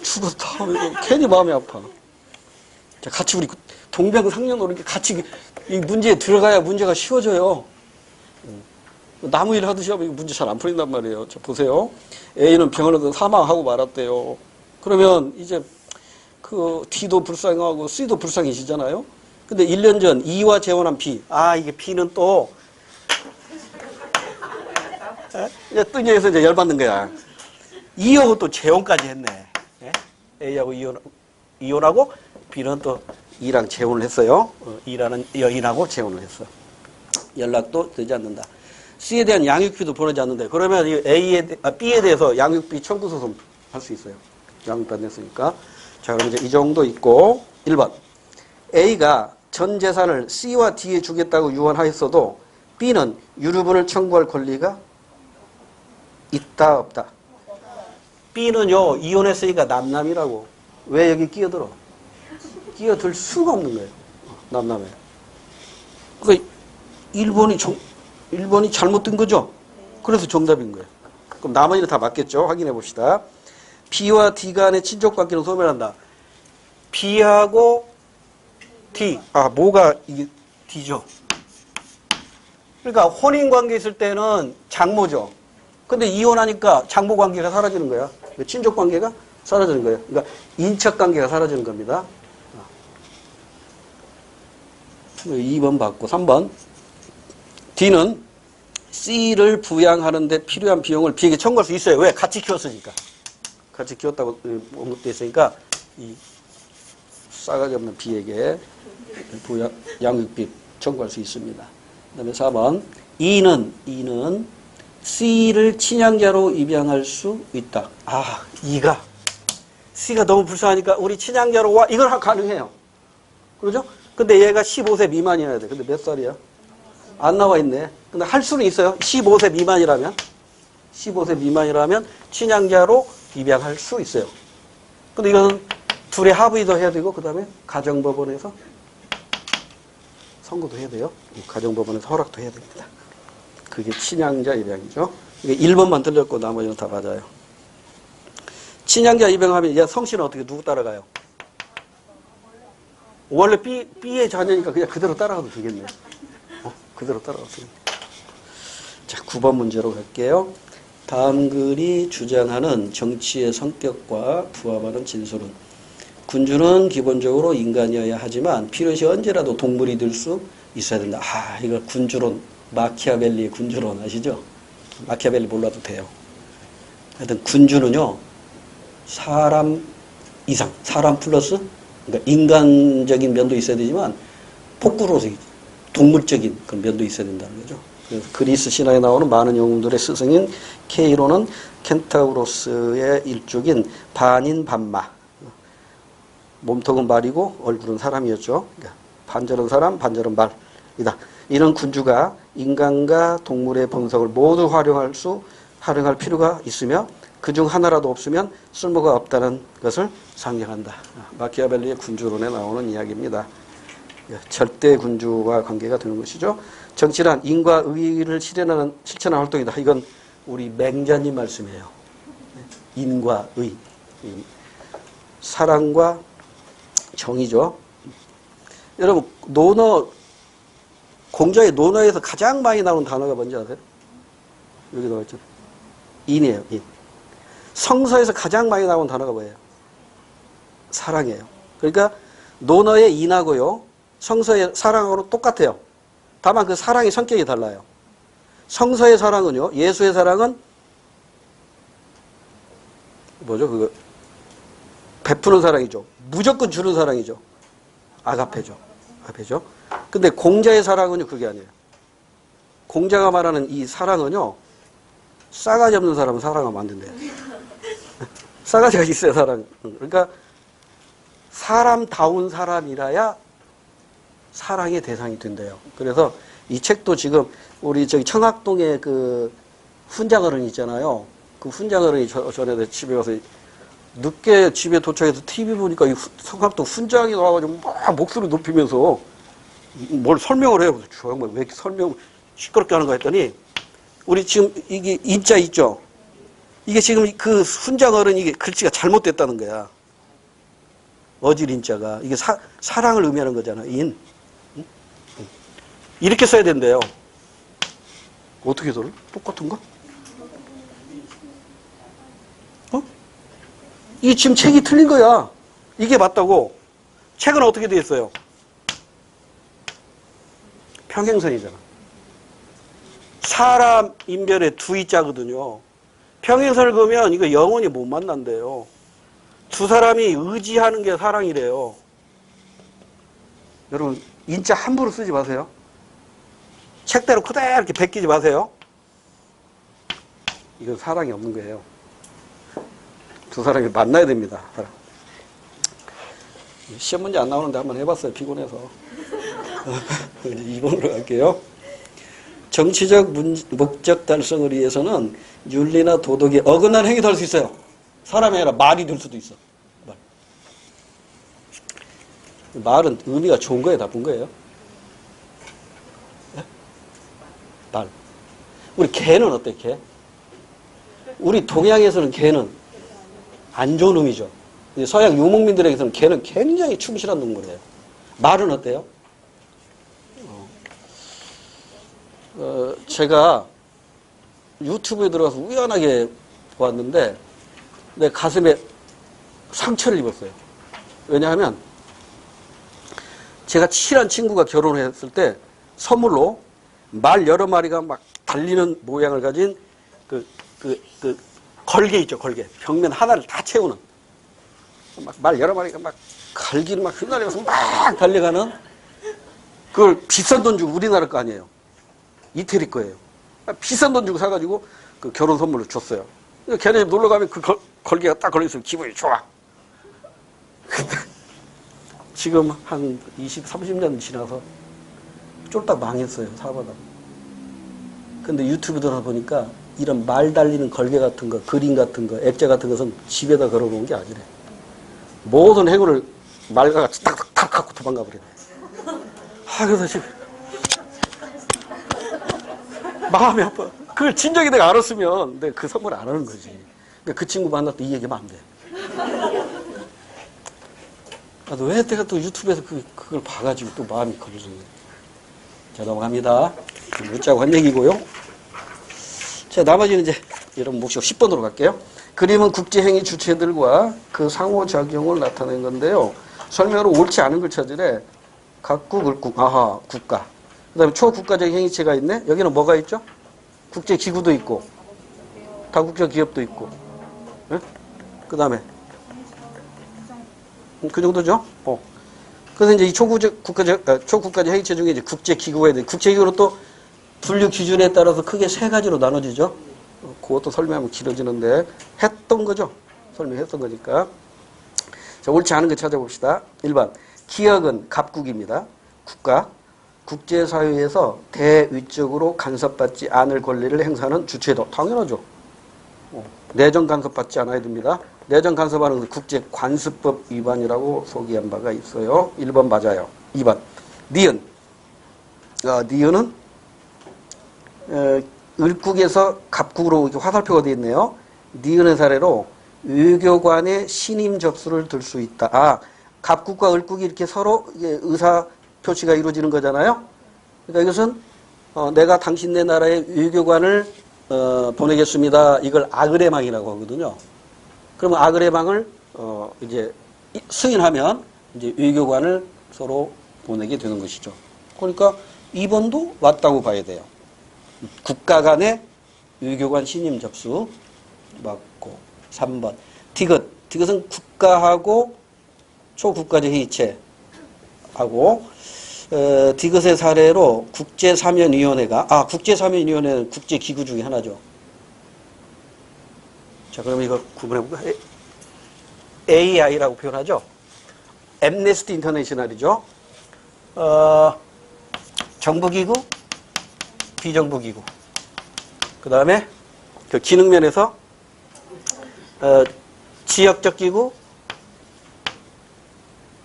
죽었다. 괜히 마음이 아파. 자, 같이 우리 동병상련으로 이렇게 같이 이 문제에 들어가야 문제가 쉬워져요. 나무 일 하듯이 하면 문제 잘 안 풀린단 말이에요. 자, 보세요. A는 병을 얻어 사망하고 말았대요. 그러면 이제 그 D도 불쌍하고 C도 불쌍해지잖아요. 근데 1년 전 E와 재혼한 B. 이게 B는 또 이제 뜬여에서 이제 열받는 거야. E하고 또 재혼까지 했네. A하고 이혼하고 B는 또 E랑 재혼을 했어요. E라는 여인하고 재혼을 했어. 연락도 되지 않는다. C에 대한 양육비도 보내지 않는데 그러면 B에 대해서 양육비 청구 소송 할 수 있어요. 양육비 안 냈으니까. 자, 그럼 이제 이 정도 있고 1번. A가 전 재산을 C와 D에 주겠다고 유언하였어도 B는 유류분을 청구할 권리가 있다 없다. B는요 이혼했으니까 남남이라고. 왜 여기 끼어들어? 끼어들 수가 없는 거예요. 남남에. 그러니까 1번이 잘못된 거죠. 그래서 정답인 거예요. 그럼 나머지는 다 맞겠죠. 확인해 봅시다. B와 D 간의 친족 관계는 소멸한다. B하고 D. 뭐가 이게 D죠. 그러니까 혼인 관계 있을 때는 장모죠. 근데 이혼하니까 장모 관계가 사라지는 거야. 친족 관계가 사라지는 거예요. 그러니까 인척 관계가 사라지는 겁니다. 2번 받고 3번. D는 C를 부양하는 데 필요한 비용을 B에게 청구할 수 있어요. 왜? 같이 키웠으니까. 같이 키웠다고 언급되어 있으니까 이 싸가지 없는 B에게 양육비 청구할 수 있습니다. 그 다음에 4번 E는 C를 친양자로 입양할 수 있다. 아, E가 C가 너무 불쌍하니까 우리 친양자로 와. 이걸 가능해요. 그러죠? 근데 얘가 15세 미만이어야 돼. 근데 몇 살이야? 안 나와 있네. 근데 할 수는 있어요. 15세 미만이라면 친양자로 입양할 수 있어요. 근데 이거는 둘의 합의도 해야 되고, 그 다음에 가정법원에서 선고도 해야 돼요. 가정법원에서 허락도 해야 됩니다. 그게 친양자 입양이죠. 이게 1번만 틀렸고 나머지는 다 맞아요. 친양자 입양하면 얘 성씨는 어떻게 누구 따라가요? 원래 B의 자녀니까 그냥 그대로 따라가도 되겠네. 그대로 따라가도 되겠네. 자, 9번 문제로 갈게요. 다음 글이 주장하는 정치의 성격과 부합하는 진술은 군주는 기본적으로 인간이어야 하지만 필요시 언제라도 동물이 될 수 있어야 된다. 아, 이거 군주론, 마키아벨리의 군주론 아시죠? 마키아벨리 몰라도 돼요. 하여튼 군주는요, 사람 이상, 사람 플러스, 그러니까 인간적인 면도 있어야 되지만 폭구로서 동물적인 그런 면도 있어야 된다는 거죠. 그래서 그리스 신화에 나오는 많은 영웅들의 스승인 케이로는 켄타우로스의 일족인 반인 반마. 몸통은 말이고 얼굴은 사람이었죠. 그러니까 반절은 사람, 반절은 말이다. 이런 군주가 인간과 동물의 본성을 모두 활용할 필요가 있으며 그중 하나라도 없으면 쓸모가 없다는 것을 상징한다. 마키아벨리의 군주론에 나오는 이야기입니다. 절대 군주와 관계가 되는 것이죠. 정치란 인과 의를 실천하는 활동이다. 이건 우리 맹자님 말씀이에요. 인과 의. 사랑과 정의죠. 여러분, 공자의 논어에서 가장 많이 나오는 단어가 뭔지 아세요? 여기 나와있죠. 인이에요, 인. 성서에서 가장 많이 나오는 단어가 뭐예요? 사랑이에요. 그러니까 논어의 인하고요, 성서의 사랑하고는 똑같아요. 다만 그 사랑의 성격이 달라요. 성서의 사랑은요, 예수의 사랑은 뭐죠? 그거 베푸는 사랑이죠. 무조건 주는 사랑이죠. 아가페죠. 아가페죠. 근데 공자의 사랑은요, 그게 아니에요. 공자가 말하는 이 사랑은요, 싸가지 없는 사람은 사랑하면 안 된대요. 싸가지가 있어야 사랑. 그러니까 사람다운 사람이라야 사랑의 대상이 된대요. 그래서 이 책도 지금 우리 저기 청학동에 그 훈장어른이 있잖아요. 그 훈장어른이 전에 집에 가서 늦게 집에 도착해서 TV 보니까 이 청학동 훈장이 나와가지고 막 목소리 높이면서 뭘 설명을 해요. 저 양반 왜 이렇게 시끄럽게 하는가 했더니 우리 지금 이게 인자 있죠? 이게 지금 그 훈장어른 이게 글씨가 잘못됐다는 거야. 어질인자가. 이게 사랑을 의미하는 거잖아. 인. 이렇게 써야 된대요. 어떻게 써요? 똑같은가? 이 지금 책이 틀린 거야. 이게 맞다고. 책은 어떻게 돼 있어요? 평행선이잖아. 사람 인별에 두 이자거든요. 평행선을 그으면 이거 영원히 못 만난대요. 두 사람이 의지하는 게 사랑이래요. 여러분, 인자 함부로 쓰지 마세요. 책대로 그대로 이렇게 베끼지 마세요. 이건 사랑이 없는 거예요. 두 사람이 만나야 됩니다. 시험 문제 안 나오는데 한번 해봤어요. 피곤해서. 2번으로 갈게요. 정치적 목적 달성을 위해서는 윤리나 도덕에 어긋나는 행위도 할 수 있어요. 사람이 아니라 말이 될 수도 있어. 말은 의미가 좋은 거예요, 나쁜 거예요? 네? 말. 우리 개는 어때, 개? 우리 동양에서는 개는 안 좋은 의미죠. 서양 유목민들에게서는 개는 굉장히 충실한 동물이에요. 말은 어때요? 제가 유튜브에 들어가서 우연하게 보았는데 내 가슴에 상처를 입었어요. 왜냐하면 제가 친한 친구가 결혼했을 때 선물로 말 여러 마리가 막 달리는 모양을 가진 그 걸개 있죠, 걸개. 벽면 하나를 다 채우는. 막 말 여러 마리가 막 갈기를 막 휘날리면서 막 달려가는 그걸 비싼 돈 주고 우리나라 거 아니에요. 이태리 거예요. 비싼 돈 주고 사가지고 그 결혼 선물로 줬어요. 걔네 집 놀러 가면 그 걸개가 딱 걸려있으면 기분이 좋아. 근데 지금 한 20, 30년 지나서 쫄딱 망했어요, 사업하다가. 근데 유튜브 들어보니까 이런 말 달리는 걸개 같은 거, 그림 같은 거, 액자 같은 것은 집에다 걸어놓은 게 아니래. 모든 행운을 말과 같이 탁탁탁 갖고 도망가 버리네. 그래서 지금 마음이 아파. 그걸 진작에 내가 알았으면 내가 그 선물 안 하는 거지. 그러니까 그 친구 만날 때 이 얘기하면 안 돼. 나도 왜 내가 또 유튜브에서 그걸 봐가지고 또 마음이 걸리지. 자, 넘어갑니다. 묻자고 한 얘기고요. 자, 나머지는 이제 여러분 목록 10번으로 갈게요. 그림은 국제행위 주체들과 그 상호작용을 나타낸 건데요. 설명으로 옳지 않은 걸 찾으래. 각국, 을국, 아하, 국가. 그 다음에 초국가적 행위체가 있네. 여기는 뭐가 있죠? 국제기구도 있고, 다국적 기업도 있고. 네? 그 다음에 그 정도죠? 그래서 이제 이 초국가적 행위체 중에 이제 국제기구가 있는데, 국제기구는 또 분류 기준에 따라서 크게 세 가지로 나눠지죠. 그것도 설명하면 길어지는데, 했던 거죠. 설명했던 거니까. 자, 옳지 않은 거 찾아봅시다. 1번. 기역은 갑국입니다. 국가. 국제사회에서 대위적으로 간섭받지 않을 권리를 행사하는 주체도. 당연하죠. 내정 간섭받지 않아야 됩니다. 내정 간섭하는 것은 국제관습법 위반이라고 소개한 바가 있어요. 1번 맞아요. 2번. 니은. 니은은 을국에서 갑국으로 이렇게 화살표가 되어 있네요. 니은의 사례로 외교관의 신임 접수를 들 수 있다. 갑국과 을국이 이렇게 서로 의사 표시가 이루어지는 거잖아요. 그러니까 이것은 내가 당신네 나라의 외교관을 보내겠습니다. 이걸 아그레망이라고 하거든요. 그러면 아그레망을 이제 승인하면 이제 외교관을 서로 보내게 되는 것이죠. 그러니까 2번도 맞다고 봐야 돼요. 국가 간의 외교관 신임 접수 맞고. 3번. 디귿. 디귿은 국가하고 초국가적 행위체하고 디귿의 사례로 국제사면위원회가 국제사면위원회는 국제기구 중에 하나죠. 자, 그럼 이거 구분해볼까? AI라고 표현하죠. 엠네스티 인터내셔널이죠. 정부기구, 비정부기구. 그 다음에 그 기능면에서 지역적 기구,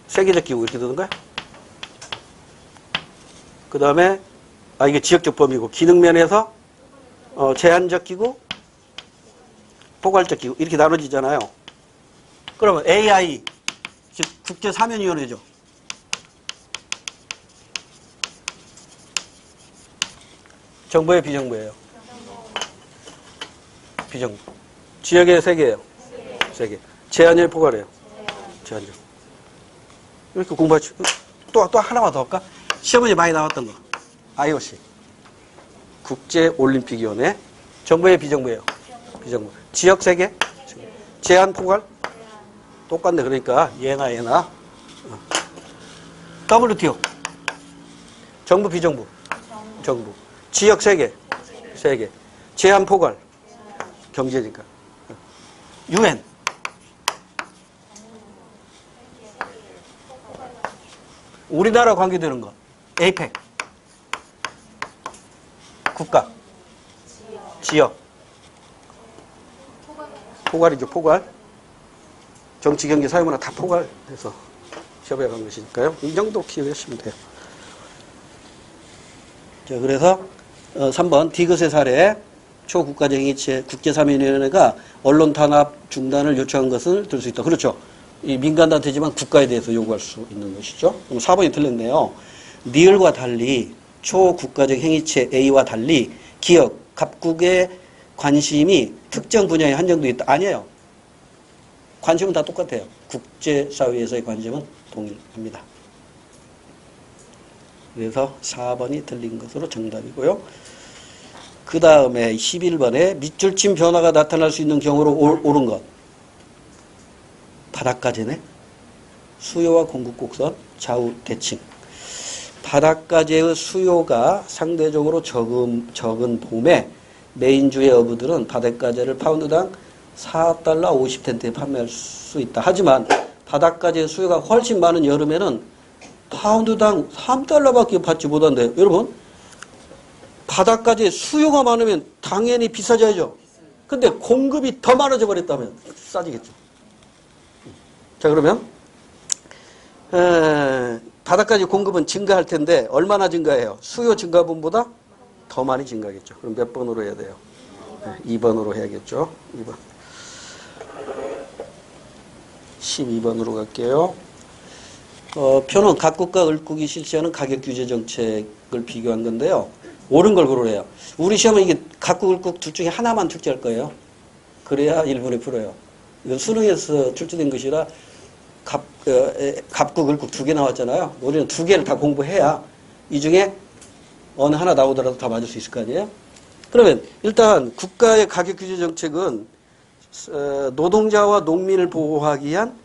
세계적 기구 이렇게 되는 거야. 그 다음에 이게 지역적 범위고, 기능면에서 제한적 기구, 포괄적 기구 이렇게 나눠지잖아요. 그러면 AI 즉 국제사면위원회죠. 정부예요, 비정부예요? 비정부. 지역의 세 개예요. 세 개. 제한적, 포괄이에요. 제한적. 이렇게 공부하지. 또 하나만 더 할까? 시험문제 많이 나왔던 거. IOC. 국제올림픽위원회. 정부예요, 비정부예요? 비정부. 지역 세 개. 제한, 포괄. 똑같네. 그러니까 얘나. WTO. 정부, 비정부? 정부. 지역 세 개. 세 개. 제한, 포괄. 경제니까. UN. 우리나라 관계되는 거. APEC. 국가. 지역. 포괄이죠, 포괄. 정치, 경제, 사회문화 다 포괄해서 시험에 간 것이니까요. 이 정도 기억하시면 돼요. 자, 그래서 3번 디귿의 사례. 초국가적 행위체 국제사면위원회가 언론 탄압 중단을 요청한 것을 들 수 있다. 그렇죠. 이 민간단체지만 국가에 대해서 요구할 수 있는 것이죠. 그럼 4번이 틀렸네요. 니을과 달리 초국가적 행위체 A와 달리 기업, 갑국의 관심이 특정 분야에 한정되어 있다. 아니에요. 관심은 다 똑같아요. 국제사회에서의 관심은 동일합니다. 그래서 4번이 틀린 것으로 정답이고요. 그 다음에 11번에 밑줄침 변화가 나타날 수 있는 경우로 옳은 것. 바닷가재네. 수요와 공급 곡선, 좌우 대칭. 바닷가재의 수요가 상대적으로 적은 봄에 메인주의 어부들은 바닷가재를 파운드당 4달러 50센트에 판매할 수 있다. 하지만 바닷가재 수요가 훨씬 많은 여름에는 파운드당 3달러밖에 받지 못한대요. 여러분, 바닷가재 수요가 많으면 당연히 비싸져야죠. 근데 공급이 더 많아져 버렸다면 싸지겠죠. 자, 그러면 바닷가재 공급은 증가할 텐데 얼마나 증가해요? 수요 증가분보다 더 많이 증가하겠죠. 그럼 몇 번으로 해야 돼요? 2번으로 해야겠죠. 2번. 12번으로 갈게요. 표는 각국과 을국이 실시하는 가격 규제 정책을 비교한 건데요. 옳은 걸 고르래요. 우리 시험은 이게 각국, 을국 둘 중에 하나만 출제할 거예요. 그래야 1분에 풀어요. 이건 수능에서 출제된 것이라 갑국, 을국 두 개 나왔잖아요. 우리는 두 개를 다 공부해야 이 중에 어느 하나 나오더라도 다 맞을 수 있을 거 아니에요? 그러면 일단 국가의 가격 규제 정책은 노동자와 농민을 보호하기 위한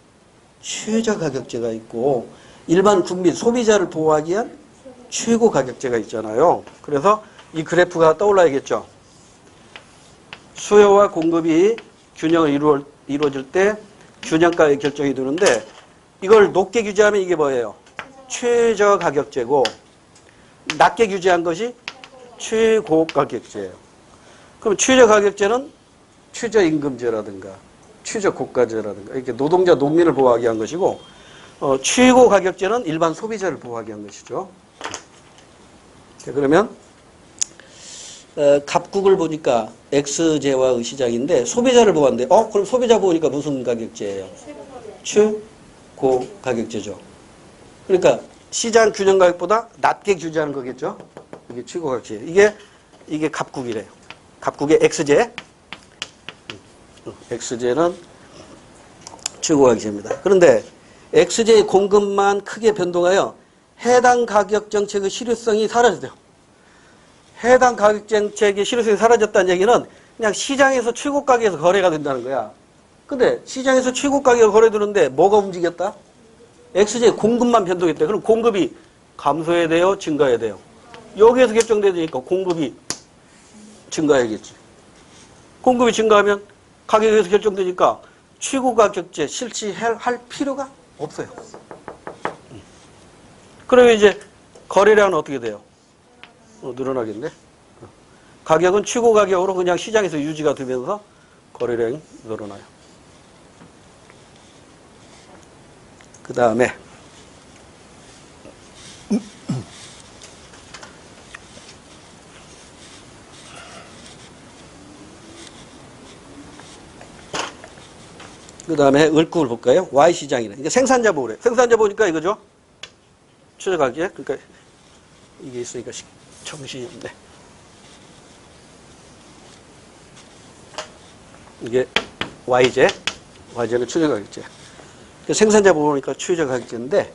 최저 가격제가 있고 일반 국민, 소비자를 보호하기 위한 최고 가격제가 있잖아요. 그래서 이 그래프가 떠올라야겠죠. 수요와 공급이 균형을 이루어질 때 균형가의 결정이 되는데 이걸 높게 규제하면 이게 뭐예요? 최저 가격제고 낮게 규제한 것이 최고 가격제예요. 그럼 최저 가격제는 최저임금제라든가 최저고가제라든가 이렇게 노동자, 농민을 보호하기 위한 것이고 최고 가격제는 일반 소비자를 보호하기 위한 것이죠. 자, 그러면 갑국을 보니까 X제와의 시장인데 소비자를 보호한대. 그럼 소비자 보니까 무슨 가격제예요? 최고 가격제죠. 그러니까 시장 균형 가격보다 낮게 규제하는 거겠죠. 이게 최고 가격제. 이게 갑국이래요. 갑국의 X제. X제는 최고 가격제입니다. 그런데 X제의 공급만 크게 변동하여 해당 가격 정책의 실효성이 사라졌대요. 해당 가격 정책의 실효성이 사라졌다는 얘기는 그냥 시장에서 최고 가격에서 거래가 된다는 거야. 근데 시장에서 최고 가격에 거래되는데 뭐가 움직였다? X제의 공급만 변동했대. 그럼 공급이 감소해야 돼요? 증가해야 돼요? 여기에서 결정되니까 공급이 증가해야겠지. 공급이 증가하면 가격에서 결정되니까 최고 가격제 실시할 필요가 없어요. 그러면 이제 거래량은 어떻게 돼요? 늘어나겠네. 가격은 최고 가격으로 그냥 시장에서 유지가 되면서 거래량이 늘어나요. 그 다음에 을국을 볼까요? Y시장이네. 이게 생산자 보호래. 생산자 보니까 이거죠? 최저가격. 그러니까 이게 있으니까 정시인데. 이게 Y제. Y제는 최저가격제. 생산자 보호니까 최저가격제인데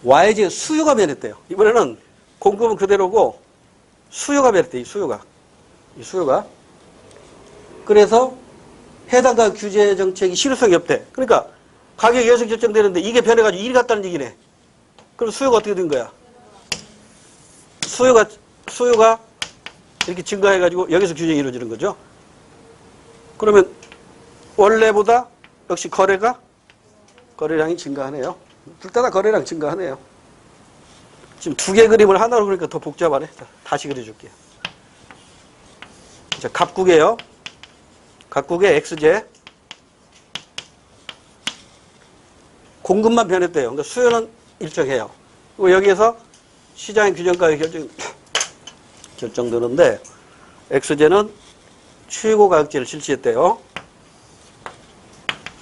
Y제 수요가 변했대요. 이번에는 공급은 그대로고 수요가 변했대. 이 수요가. 그래서 해당 가격 규제 정책이 실효성이 없대. 그러니까 가격이 여기서 결정되는데 이게 변해가지고 이리 갔다는 얘기네. 그럼 수요가 어떻게 된 거야? 수요가 이렇게 증가해가지고 여기서 규제가 이루어지는 거죠. 그러면 원래보다 역시 거래량이 증가하네요. 둘 다 거래량 증가하네요. 지금 두 개 그림을 하나로 그러니까 더 복잡하네. 다시 그려줄게요. 자, 갑국이에요. 각국의 X제 공급만 변했대요. 그러니까 수요는 일정해요. 그리고 여기에서 시장의 균형가격이 결정되는데 X제는 최고 가격제를 실시했대요.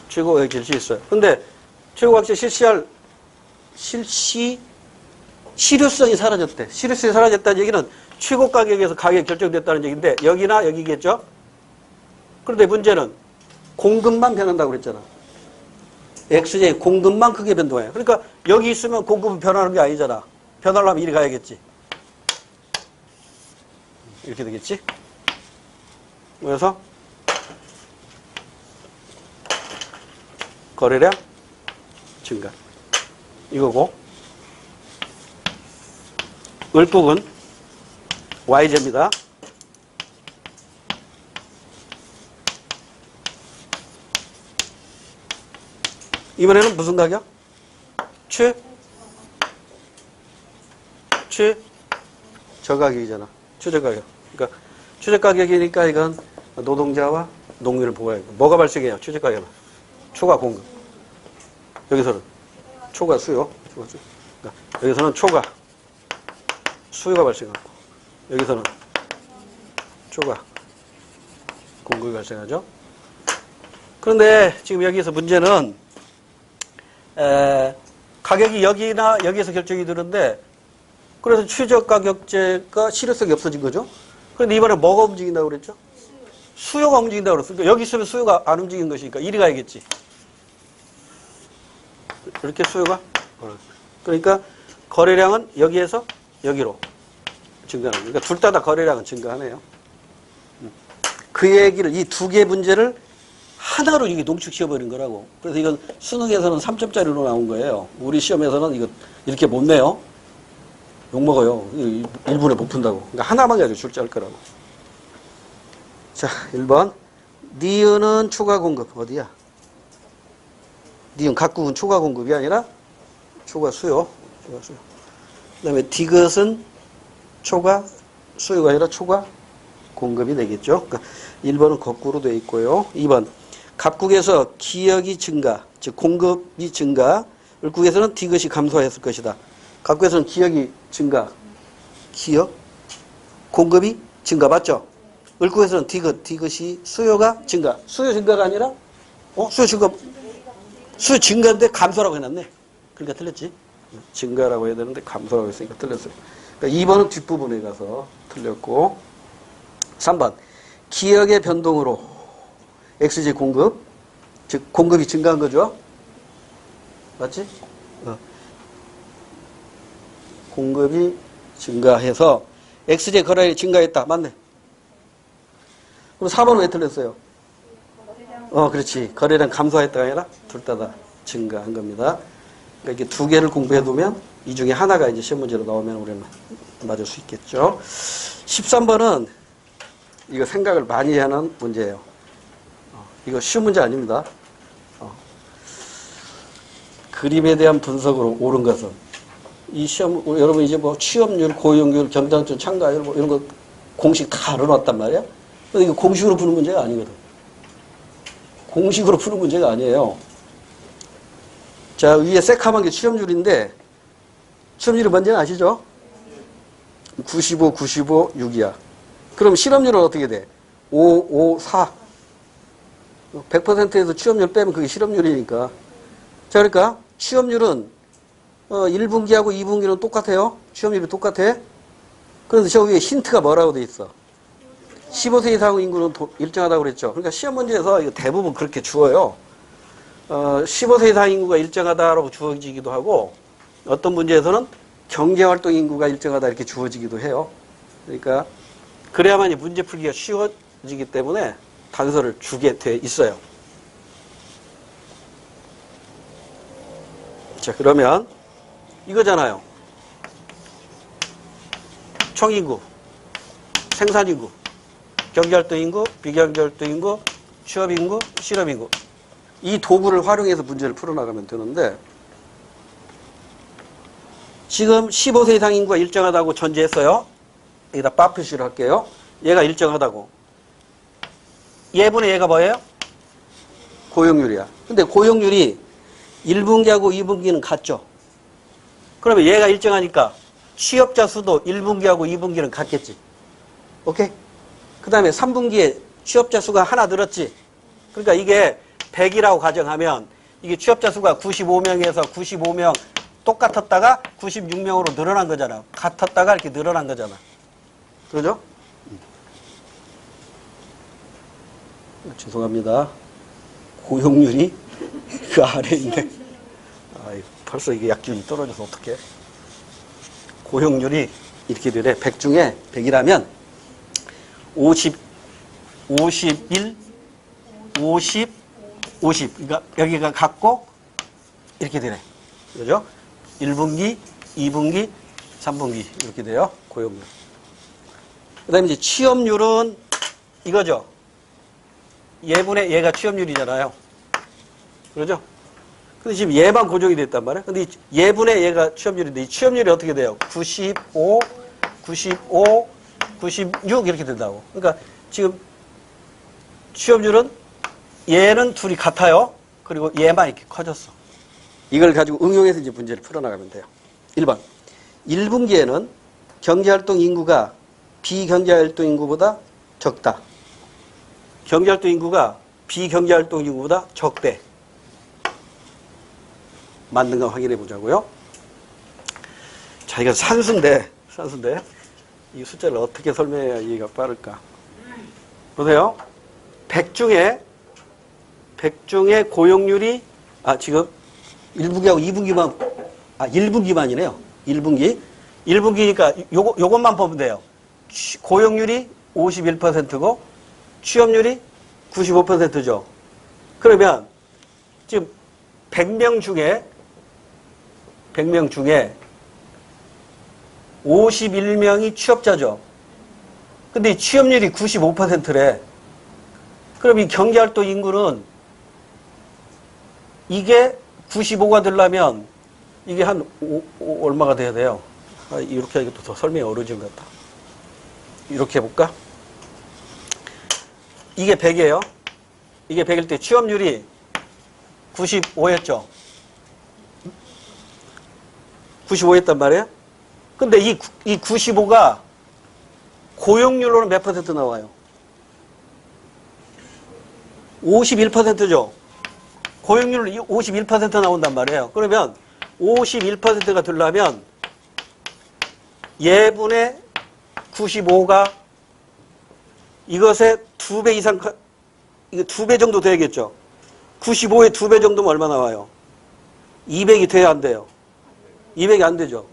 최고 가격제를 실시했어요. 근데 최고 가격제 실효성이 사라졌대. 실효성이 사라졌다는 얘기는 최고 가격에서 가격이 결정됐다는 얘기인데 여기나 여기겠죠? 그런데 문제는 공급만 변한다고 그랬잖아. X제의 공급만 크게 변동해요. 그러니까 여기 있으면 공급은 변하는 게 아니잖아. 변하려면 이리 가야겠지. 이렇게 되겠지. 그래서 거래량 증가. 이거고, 을북은 Y제입니다. 이번에는 무슨 가격? 최저가격이잖아. 최저가격. 그러니까 최저가격이니까 이건 노동자와 농민을 보호해야 돼. 뭐가 발생해요? 최저가격은 초과 공급. 여기서는 초과 수요. 그러니까 여기서는 초과 수요가 발생하고, 여기서는 초과 공급이 발생하죠. 그런데 지금 여기서 문제는 가격이 여기나 여기에서 결정이 되는데, 그래서 최저가격제가 실효성이 없어진 거죠. 그런데 이번에 뭐가 움직인다고 그랬죠? 수요가 움직인다고 그랬어요. 그러니까 여기 있으면 수요가 안 움직인 것이니까 이리 가야겠지. 이렇게 수요가. 그러니까 거래량은 여기에서 여기로 증가하는 거예요. 그러니까 둘 다 거래량은 증가하네요. 그 얘기를, 이 두 개 문제를 하나로 이게 농축시켜버린 거라고. 그래서 이건 수능에서는 3점짜리로 나온 거예요. 우리 시험에서는 이거 이렇게 못 내요. 욕먹어요. 1분에 못 푼다고. 그러니까 하나만 가지고 출제할 거라고. 자, 1번. 니은은 초과 공급. 어디야? 니은 각국은 초과 공급이 아니라 초과 수요. 초과 수요. 그 다음에 디귿은 초과 수요가 아니라 초과 공급이 되겠죠. 그러니까 1번은 거꾸로 되어 있고요. 2번. 갑국에서 기역이 증가, 즉 공급이 증가, 을국에서는 디귿이 감소했을 것이다. 갑국에서는 기역이 증가, 기역, 공급이 증가, 맞죠? 을국에서는 디귿이 수요가 증가, 수요 증가가 아니라, 수요 증가인데 감소라고 해놨네. 그러니까 틀렸지. 증가라고 해야 되는데 감소라고 했으니까 틀렸어요. 그러니까 2번은 뒷부분에 가서 틀렸고, 3번. 기역의 변동으로 XG 공급, 즉 공급이 증가한 거죠. 맞지? 공급이 증가해서 XG 거래량이 증가했다. 맞네. 그럼 4번은 왜 틀렸어요? 그렇지. 거래량 감소했다가 아니라 둘 다 증가한 겁니다. 그러니까 이렇게 두 개를 공부해 두면 이 중에 하나가 이제 시험 문제로 나오면 우리는 맞을 수 있겠죠. 13번은 이거 생각을 많이 하는 문제예요. 이거 쉬운 문제 아닙니다. 그림에 대한 분석으로 옳은 것은, 이 시험, 여러분 이제 뭐 취업률, 고용률, 경장점, 참가율 뭐 이런 거 공식 다 알아놨단 말이야? 근데 이거 공식으로 푸는 문제가 아니거든. 공식으로 푸는 문제가 아니에요. 자, 위에 새카만 게 취업률인데, 취업률이 뭔지는 아시죠? 95, 95, 6이야. 그럼 실업률은 어떻게 돼? 5, 5, 4. 100%에서 취업률 빼면 그게 실업률이니까. 자, 그러니까 취업률은 1분기하고 2분기는 똑같아요. 취업률이 똑같아. 그런데 저 위에 힌트가 뭐라고 돼 있어? 15세 이상 인구는 일정하다고 그랬죠. 그러니까 시험 문제에서 이거 대부분 그렇게 주어요. 15세 이상 인구가 일정하다라고 주어지기도 하고, 어떤 문제에서는 경제활동 인구가 일정하다 이렇게 주어지기도 해요. 그러니까 그래야만 문제 풀기가 쉬워지기 때문에 단서를 주게 돼 있어요. 자, 그러면 이거잖아요. 총인구, 생산인구, 경제활동인구, 비경제활동인구, 취업인구, 실업인구. 이 도구를 활용해서 문제를 풀어나가면 되는데, 지금 15세 이상 인구가 일정하다고 전제했어요. 여기다 빠 표시를 할게요. 얘가 일정하다고. 얘분의 얘가 뭐예요? 고용률이야. 근데 고용률이 1분기하고 2분기는 같죠. 그러면 얘가 일정하니까 취업자 수도 1분기하고 2분기는 같겠지. 오케이? 그 다음에 3분기에 취업자 수가 하나 늘었지. 그러니까 이게 100이라고 가정하면 이게 취업자 수가 95명에서 95명 똑같았다가 96명으로 늘어난 거잖아. 같았다가 이렇게 늘어난 거잖아. 그러죠? 죄송합니다. 고용률이 그 아래에 있네. 벌써 이게 약균이 떨어져서 어떡해. 고용률이 이렇게 되래. 100 중에 100이라면 50, 51, 50, 50. 그러니까 여기가 같고 이렇게 되네. 그죠? 1분기, 2분기, 3분기 이렇게 돼요. 고용률. 그 다음에 이제 취업률은 이거죠. 얘분의 얘가 취업률이잖아요. 그러죠? 근데 지금 얘만 고정이 됐단 말이에요. 근데 얘분의 얘가 취업률인데 이 취업률이 어떻게 돼요? 95, 95, 96 이렇게 된다고. 그러니까 지금 취업률은 얘는 둘이 같아요. 그리고 얘만 이렇게 커졌어. 이걸 가지고 응용해서 이제 문제를 풀어나가면 돼요. 1번. 1분기에는 경제활동 인구가 비경제활동 인구보다 적다. 경제활동 인구가 비경제활동 인구보다 적대. 맞는가 확인해 보자고요. 자, 이건 산수인데 이 숫자를 어떻게 설명해야 이해가 빠를까? 보세요. 100 중에 고용률이 지금 1분기하고 2분기만 1분기만이네요. 1분기니까 요것만 보면 돼요. 고용률이 51%고 취업률이 95%죠. 그러면 지금 100명 중에 51명이 취업자죠. 근데 이 취업률이 95%래. 그럼 이 경제활동 인구는 이게 95가 되려면 이게 한 얼마가 돼야 돼요? 이렇게 하니까 또 더 설명이 어려워진 것 같다. 이렇게 해볼까? 이게 100이에요. 이게 100일 때 취업률이 95였죠. 95였단 말이에요. 근데 이 95가 고용률로는 몇 퍼센트 나와요? 51%죠. 고용률 51% 나온단 말이에요. 그러면 51%가 되려면 예분의 95가 이것의 2배 이상, 이거 2배 정도 돼야겠죠. 95의 2배 정도면 얼마 나와요? 200이 돼야 안 돼요. 200이 안 되죠.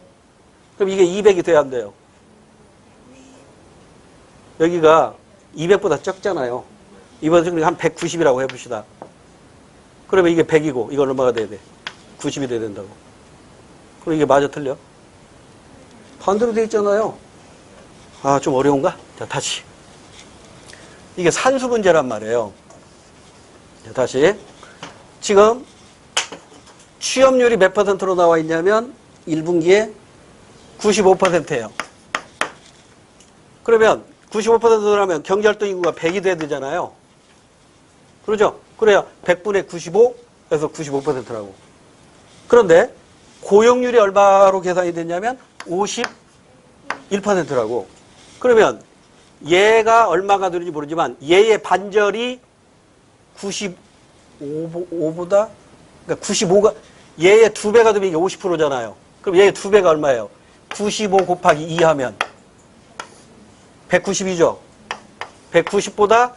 그럼 이게 200이 돼야 안 돼요. 여기가 200보다 적잖아요. 이번 정도 한 190이라고 해봅시다. 그러면 이게 100이고 이건 얼마가 돼야 돼? 90이 돼야 된다고. 그럼 이게 맞아 틀려? 반대로 돼 있잖아요. 좀 어려운가? 자, 다시. 이게 산수 문제란 말이에요. 자, 다시. 지금 취업률이 몇 퍼센트로 나와 있냐면 1분기에 95%예요. 그러면 95%라면 경제활동 인구가 100이 돼야 되잖아요. 그러죠? 그래야 100분의 95에서 95%라고. 그런데 고용률이 얼마로 계산이 됐냐면 51%라고. 그러면 얘가 얼마가 되는지 모르지만 얘의 반절이 95보다 그러니까 95가 얘의 2배가 되면 이게 50%잖아요. 그럼 얘의 2배가 얼마예요? 95 곱하기 2 하면 190이죠. 190보다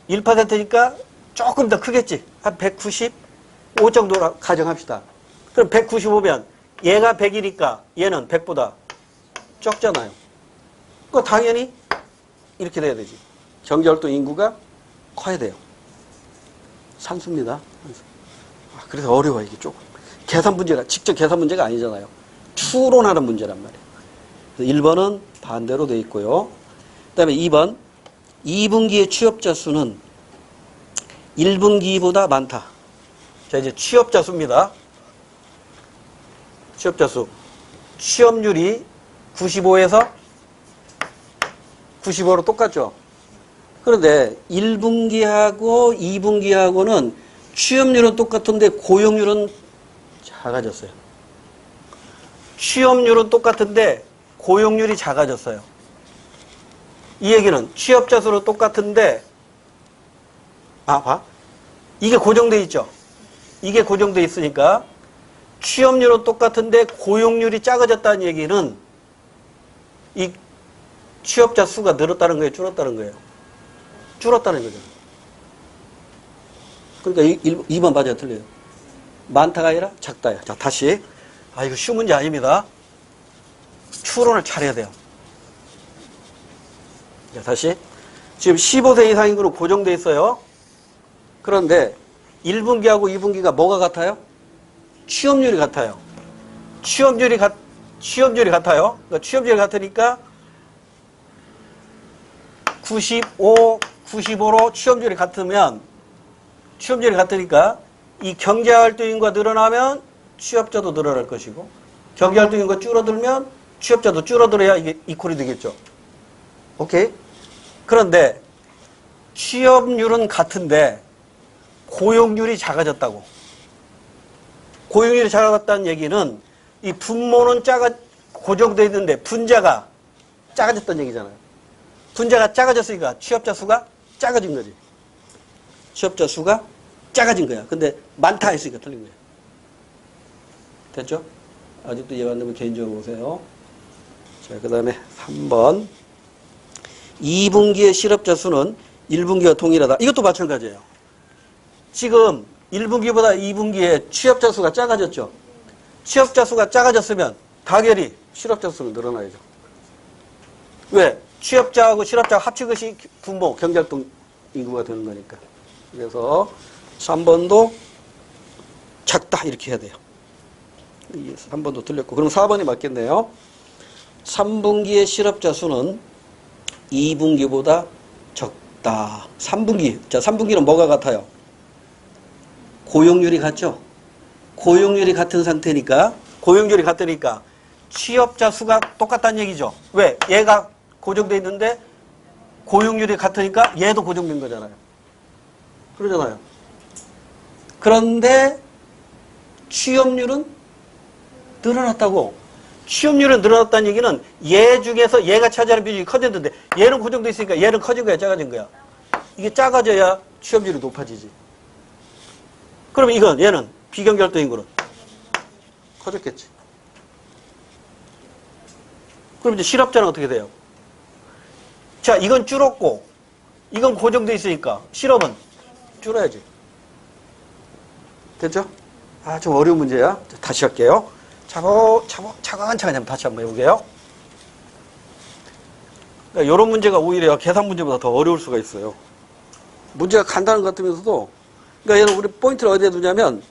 1%니까 조금 더 크겠지. 한 195 정도로 가정합시다. 그럼 195면 얘가 100이니까 얘는 100보다 적잖아요. 그 당연히 이렇게 돼야 되지. 경제활동 인구가 커야 돼요. 산수입니다. 그래서 어려워 이게 조금. 계산 문제가 직접 계산 문제가 아니잖아요. 추론하는 문제란 말이에요. 1번은 반대로 돼 있고요. 그다음에 2번 2분기의 취업자 수는 1분기보다 많다. 자, 이제 취업자 수입니다. 취업자 수. 취업률이 95에서 95로 똑같죠. 그런데 1분기하고 2분기하고는 취업률은 똑같은데 고용률은 작아졌어요. 취업률은 똑같은데 고용률이 작아졌어요. 이 얘기는 취업자 수는 똑같은데 봐. 이게 고정돼 있죠. 이게 고정돼 있으니까 취업률은 똑같은데 고용률이 작아졌다는 얘기는 이 취업자 수가 늘었다는 거예요? 줄었다는 거예요? 줄었다는 거죠. 그러니까 2번 맞아요? 틀려요? 많다가 아니라 작다야. 자, 다시. 이거 쉬운 문제 아닙니다. 추론을 잘해야 돼요. 자, 다시. 지금 15세 이상 인구는 고정돼 있어요. 그런데 1분기하고 2분기가 뭐가 같아요? 취업률이 같아요. 취업률이 같아요. 그러니까 취업률이 같으니까 95로 취업률이 같으니까 이 경제활동 인구가 늘어나면 취업자도 늘어날 것이고 경제활동 인구가 줄어들면 취업자도 줄어들어야 이게 이퀄이 되겠죠. 오케이? 그런데 취업률은 같은데 고용률이 작아졌다고. 고용률이 작아졌다는 얘기는 이 분모는 고정되어 있는데 분자가 작아졌다는 얘기잖아요. 분자가 작아졌으니까 취업자 수가 작아진 거지. 취업자 수가 작아진 거야. 근데 많다 했으니까 틀린 거야. 됐죠? 아직도 이해 안 되면 개인적으로 오세요. 자, 그 다음에 3번. 2분기의 실업자 수는 1분기와 동일하다. 이것도 마찬가지예요. 지금 1분기보다 2분기에 취업자 수가 작아졌죠. 취업자 수가 작아졌으면 당연히 실업자 수는 늘어나야죠. 왜? 취업자하고 실업자가 합친 것이 분모, 경제활동 인구가 되는 거니까. 그래서 3번도 작다 이렇게 해야 돼요. 3번도 틀렸고. 그럼 4번이 맞겠네요. 3분기의 실업자 수는 2분기보다 적다. 3분기. 자, 3분기는 뭐가 같아요? 고용률이 같죠? 고용률이 같은 상태니까, 고용률이 같으니까 취업자 수가 똑같다는 얘기죠. 왜? 얘가 고정돼 있는데 고용률이 같으니까 얘도 고정된 거잖아요. 그러잖아요. 그런데 취업률은 늘어났다고. 취업률은 늘어났다는 얘기는 얘 중에서 얘가 차지하는 비중이 커졌는데 얘는 고정돼 있으니까 얘는 커진 거야, 작아진 거야? 이게 작아져야 취업률이 높아지지. 그럼 이건 얘는 비경제활동 인구는 커졌겠지. 그럼 이제 실업자는 어떻게 돼요? 자, 이건 줄었고 이건 고정돼 있으니까 실업은 줄어야지. 됐죠? 아, 좀 어려운 문제야. 자, 다시 할게요. 차근차근 다시 한번 해보게요. 그러니까 이런 문제가 오히려 계산 문제보다 더 어려울 수가 있어요. 문제가 간단한 것 같으면서도, 그러니까 얘는 우리 포인트를 어디에 두냐면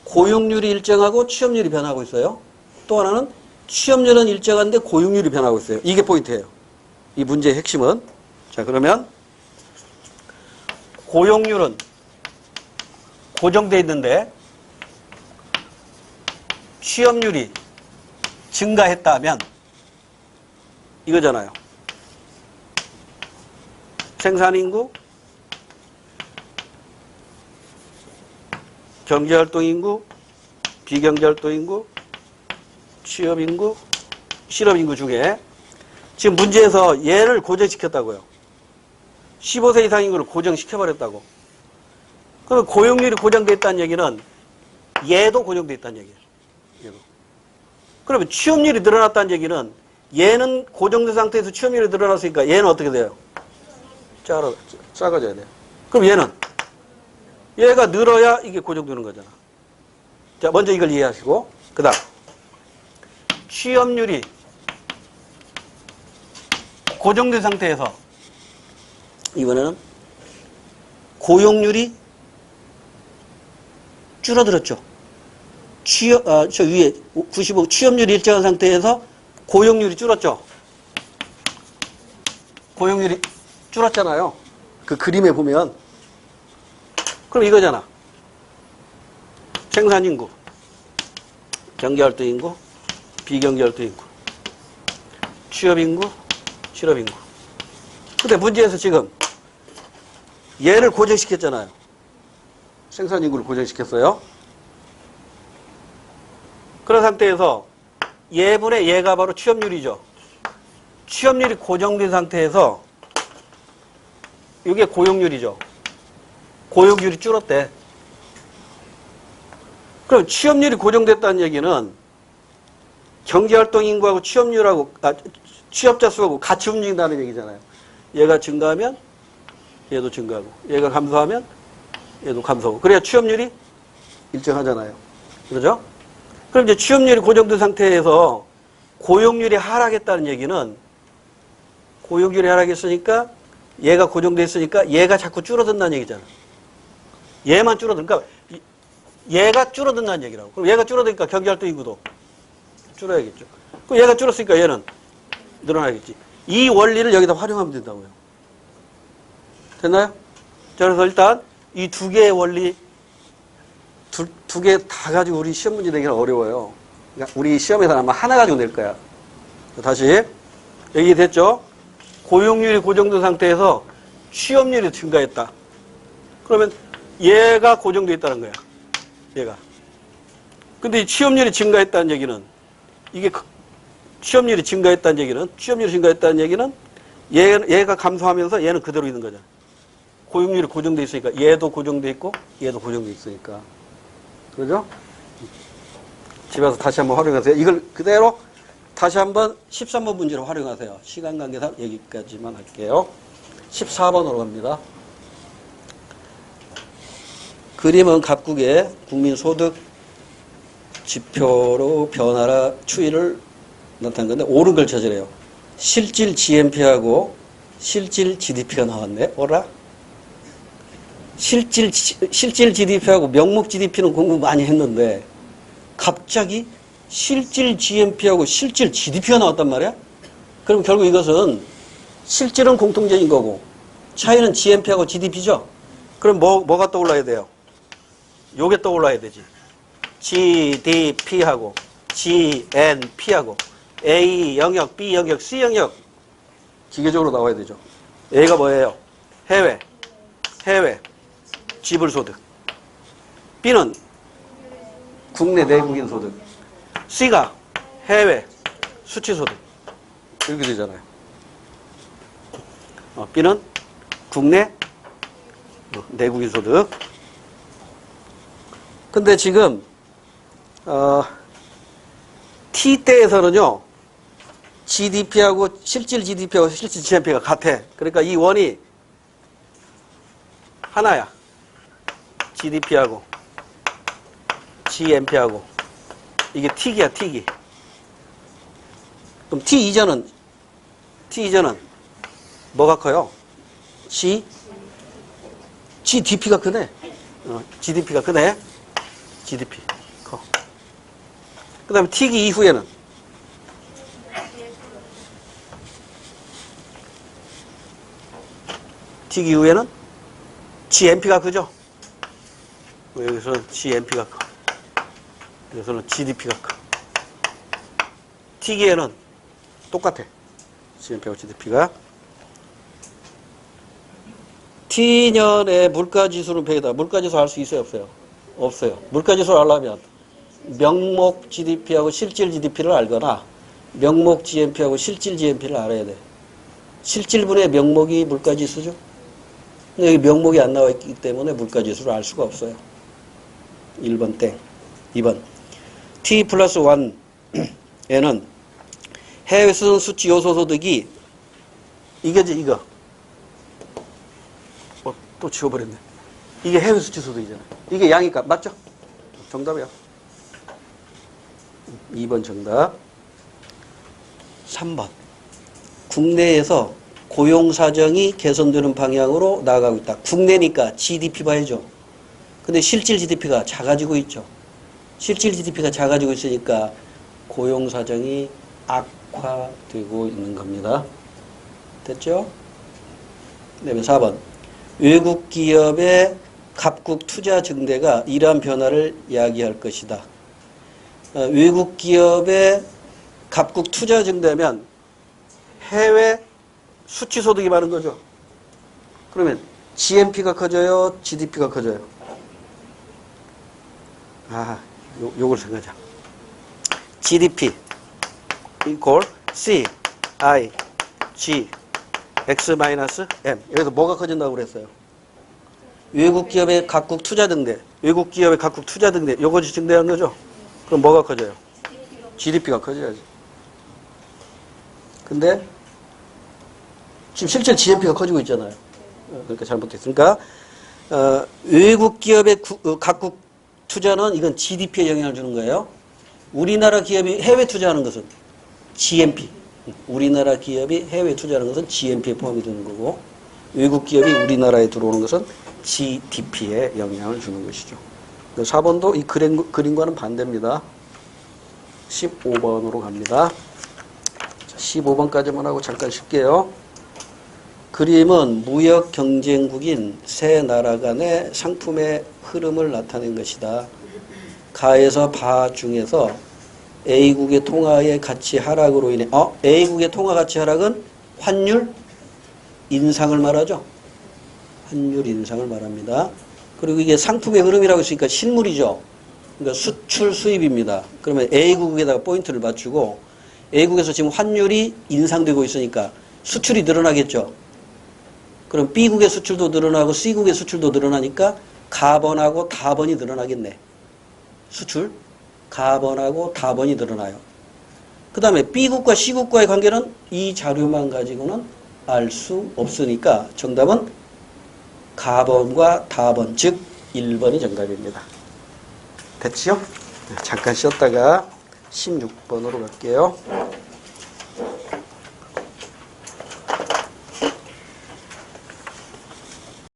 고용률이 일정하고 취업률이 변하고 있어요. 또 하나는 취업률은 일정한데 고용률이 변하고 있어요. 이게 포인트예요. 이 문제의 핵심은. 자, 그러면 고용률은 고정돼 있는데 취업률이 증가했다면 이거잖아요. 생산인구, 경제활동인구, 비경제활동인구, 취업인구, 실업인구 중에 지금 문제에서 얘를 고정시켰다고요. 15세 이상 인구를 고정시켜버렸다고. 그럼 고용률이 고정되어 있다는 얘기는 얘도 고정되어 있다는 얘기예요. 얘도. 그러면 취업률이 늘어났다는 얘기는 얘는 고정된 상태에서 취업률이 늘어났으니까 얘는 어떻게 돼요? 작아져야 돼요. 그럼 얘가 늘어야 이게 고정되는 거잖아. 자, 먼저 이걸 이해하시고, 그 다음 취업률이 고정된 상태에서 이번에는 고용률이 줄어들었죠. 저 위에 95 취업률이 일정한 상태에서 고용률이 줄었죠. 고용률이 줄었잖아요. 그 그림에 보면. 그럼 이거잖아. 생산인구, 경제활동인구, 비경제활동인구, 취업인구, 실업인구. 근데 문제에서 지금 얘를 고정시켰잖아요. 생산인구를 고정시켰어요. 그런 상태에서 얘분의 얘가 바로 취업률이죠. 취업률이 고정된 상태에서 이게 고용률이죠. 고용률이 줄었대. 그럼 취업률이 고정됐다는 얘기는 경제활동 인구하고 취업자 수하고 같이 움직인다는 얘기잖아요. 얘가 증가하면 얘도 증가하고, 얘가 감소하면 얘도 감소하고. 그래야 취업률이 일정하잖아요. 그러죠? 그럼 이제 취업률이 고정된 상태에서 고용률이 하락했다는 얘기는 고용률이 하락했으니까 얘가 고정돼 있으니까 얘가 자꾸 줄어든다는 얘기잖아. 얘만 줄어드니까 얘가 줄어든다는 얘기라고. 그럼 얘가 줄어드니까 경제활동 인구도 줄어야겠죠. 그럼 얘가 줄었으니까 얘는 늘어나겠지. 이 원리를 여기다 활용하면 된다고요. 됐나요? 자, 그래서 일단 이 두 개의 원리 두 개 다 가지고 우리 시험 문제 내기는 어려워요. 그러니까 우리 시험에서 아마 하나 가지고 낼 거야. 다시 얘기됐죠? 고용률이 고정된 상태에서 취업률이 증가했다. 그러면 얘가 고정되어 있다는 거야. 얘가. 근데 이 취업률이 증가했다는 얘기는 이게 취업률이 증가했다는 얘기는 얘가 감소하면서 얘는 그대로 있는 거잖아. 고용률이 고정되어 있으니까 얘도 고정되어 있고 얘도 고정되어 있으니까. 그러죠? 집에서 다시 한번 활용하세요. 이걸 그대로 다시 한번 13번 문제로 활용하세요. 시간 관계상 여기까지만 할게요. 14번으로 갑니다. 그림은 각국의 국민소득 지표로 변화라 추이를 나타낸 건데 옳은 걸 찾으래요. 실질 GNP하고 실질 GDP가 나왔네. 어라? 실질 GDP하고 명목 GDP는 공부 많이 했는데 갑자기 실질 GNP하고 실질 GDP가 나왔단 말이야? 그럼 결국 이것은 실질은 공통적인 거고 차이는 GNP하고 GDP죠? 그럼 뭐가 떠올라야 돼요? 요게 떠올라야 되지. GDP하고 GNP하고 A 영역, B 영역, C 영역 기계적으로 나와야 되죠. A가 뭐예요? 해외 지불소득. B는 국내 내국인 소득. C가 해외 수치소득. 이렇게 되잖아요. B는 국내 내국인 소득. 근데 지금 T때에서는요 GDP하고 실질 GDP하고 실질 GNP가 같아. 그러니까 이 원이 하나야. GDP하고 GNP하고 이게 T기야, T기. 그럼 T 이전은 뭐가 커요? GDP가 크네. GDP가 크네. GDP 커. 그 다음에 T기 이후에는 T기 이후에는 GNP가 크죠. 여기서는 GNP가 커. 여기서는 GDP가 커. T기에는 똑같아. GNP하고 GDP가. T년의 물가지수는 100이다. 물가지수 알 수 있어요? 없어요? 없어요. 물가지수를 알려면 명목 GDP하고 실질 GDP를 알거나 명목 GNP하고 실질 GNP를 알아야 돼. 실질분의 명목이 물가지수죠. 근데 여기 명목이 안 나와 있기 때문에 물가지수를 알 수가 없어요. 1번 땡. 2번. T 플러스 1에는 해외 수치 요소 소득이 이거지, 이거. 또 지워버렸네. 이게 해외 수치 소득이잖아요. 이게 양의값, 맞죠? 정답이야. 2번 정답. 3번. 국내에서 고용 사정이 개선되는 방향으로 나아가고 있다. 국내니까 GDP 봐야죠. 근데 실질 GDP가 작아지고 있죠. 실질 GDP가 작아지고 있으니까 고용 사정이 악화되고 있는 겁니다. 됐죠? 그다음에 4번. 외국 기업의 갑국 투자 증대가 이러한 변화를 야기할 것이다. 외국 기업의 갑국 투자 증대면 해외 수치 소득이 많은 거죠. 그러면 GNP가 커져요? GDP가 커져요? 요걸 생각하자. GDP equal C, I, G, X 마이너스 M. 여기서 뭐가 커진다고 그랬어요? 외국 기업의 각국 투자 등대. 외국 기업의 각국 투자 등대. 요것이 증대한 거죠? 그럼 뭐가 커져요? GDP가 커져야지. 근데 지금 실제 GNP가 커지고 있잖아요. 그러니까 잘못됐으니까 외국 기업의 각국 투자는 이건 GDP에 영향을 주는 거예요. 우리나라 기업이 해외 투자하는 것은 GNP. 우리나라 기업이 해외 투자하는 것은 GNP에 포함이 되는 거고 외국 기업이 우리나라에 들어오는 것은 GDP에 영향을 주는 것이죠. 4번도 이 그림과는 반대입니다. 15번으로 갑니다. 15번까지만 하고 잠깐 쉴게요. 그림은 무역 경쟁국인 세 나라 간의 상품의 흐름을 나타낸 것이다. 가에서 바 중에서 A국의 통화의 가치 하락으로 인해 A국의 통화 가치 하락은 환율 인상을 말하죠. 환율 인상을 말합니다. 그리고 이게 상품의 흐름이라고 했으니까 실물이죠. 그러니까 수출 수입입니다. 그러면 A국에다가 포인트를 맞추고 A국에서 지금 환율이 인상되고 있으니까 수출이 늘어나겠죠. 그럼 B국의 수출도 늘어나고 C국의 수출도 늘어나니까 가번하고 다번이 늘어나겠네. 수출, 가번하고 다번이 늘어나요. 그 다음에 B국과 C국과의 관계는 이 자료만 가지고는 알 수 없으니까 정답은 가번과 다번, 즉 1번이 정답입니다. 됐죠? 잠깐 쉬었다가 16번으로 갈게요.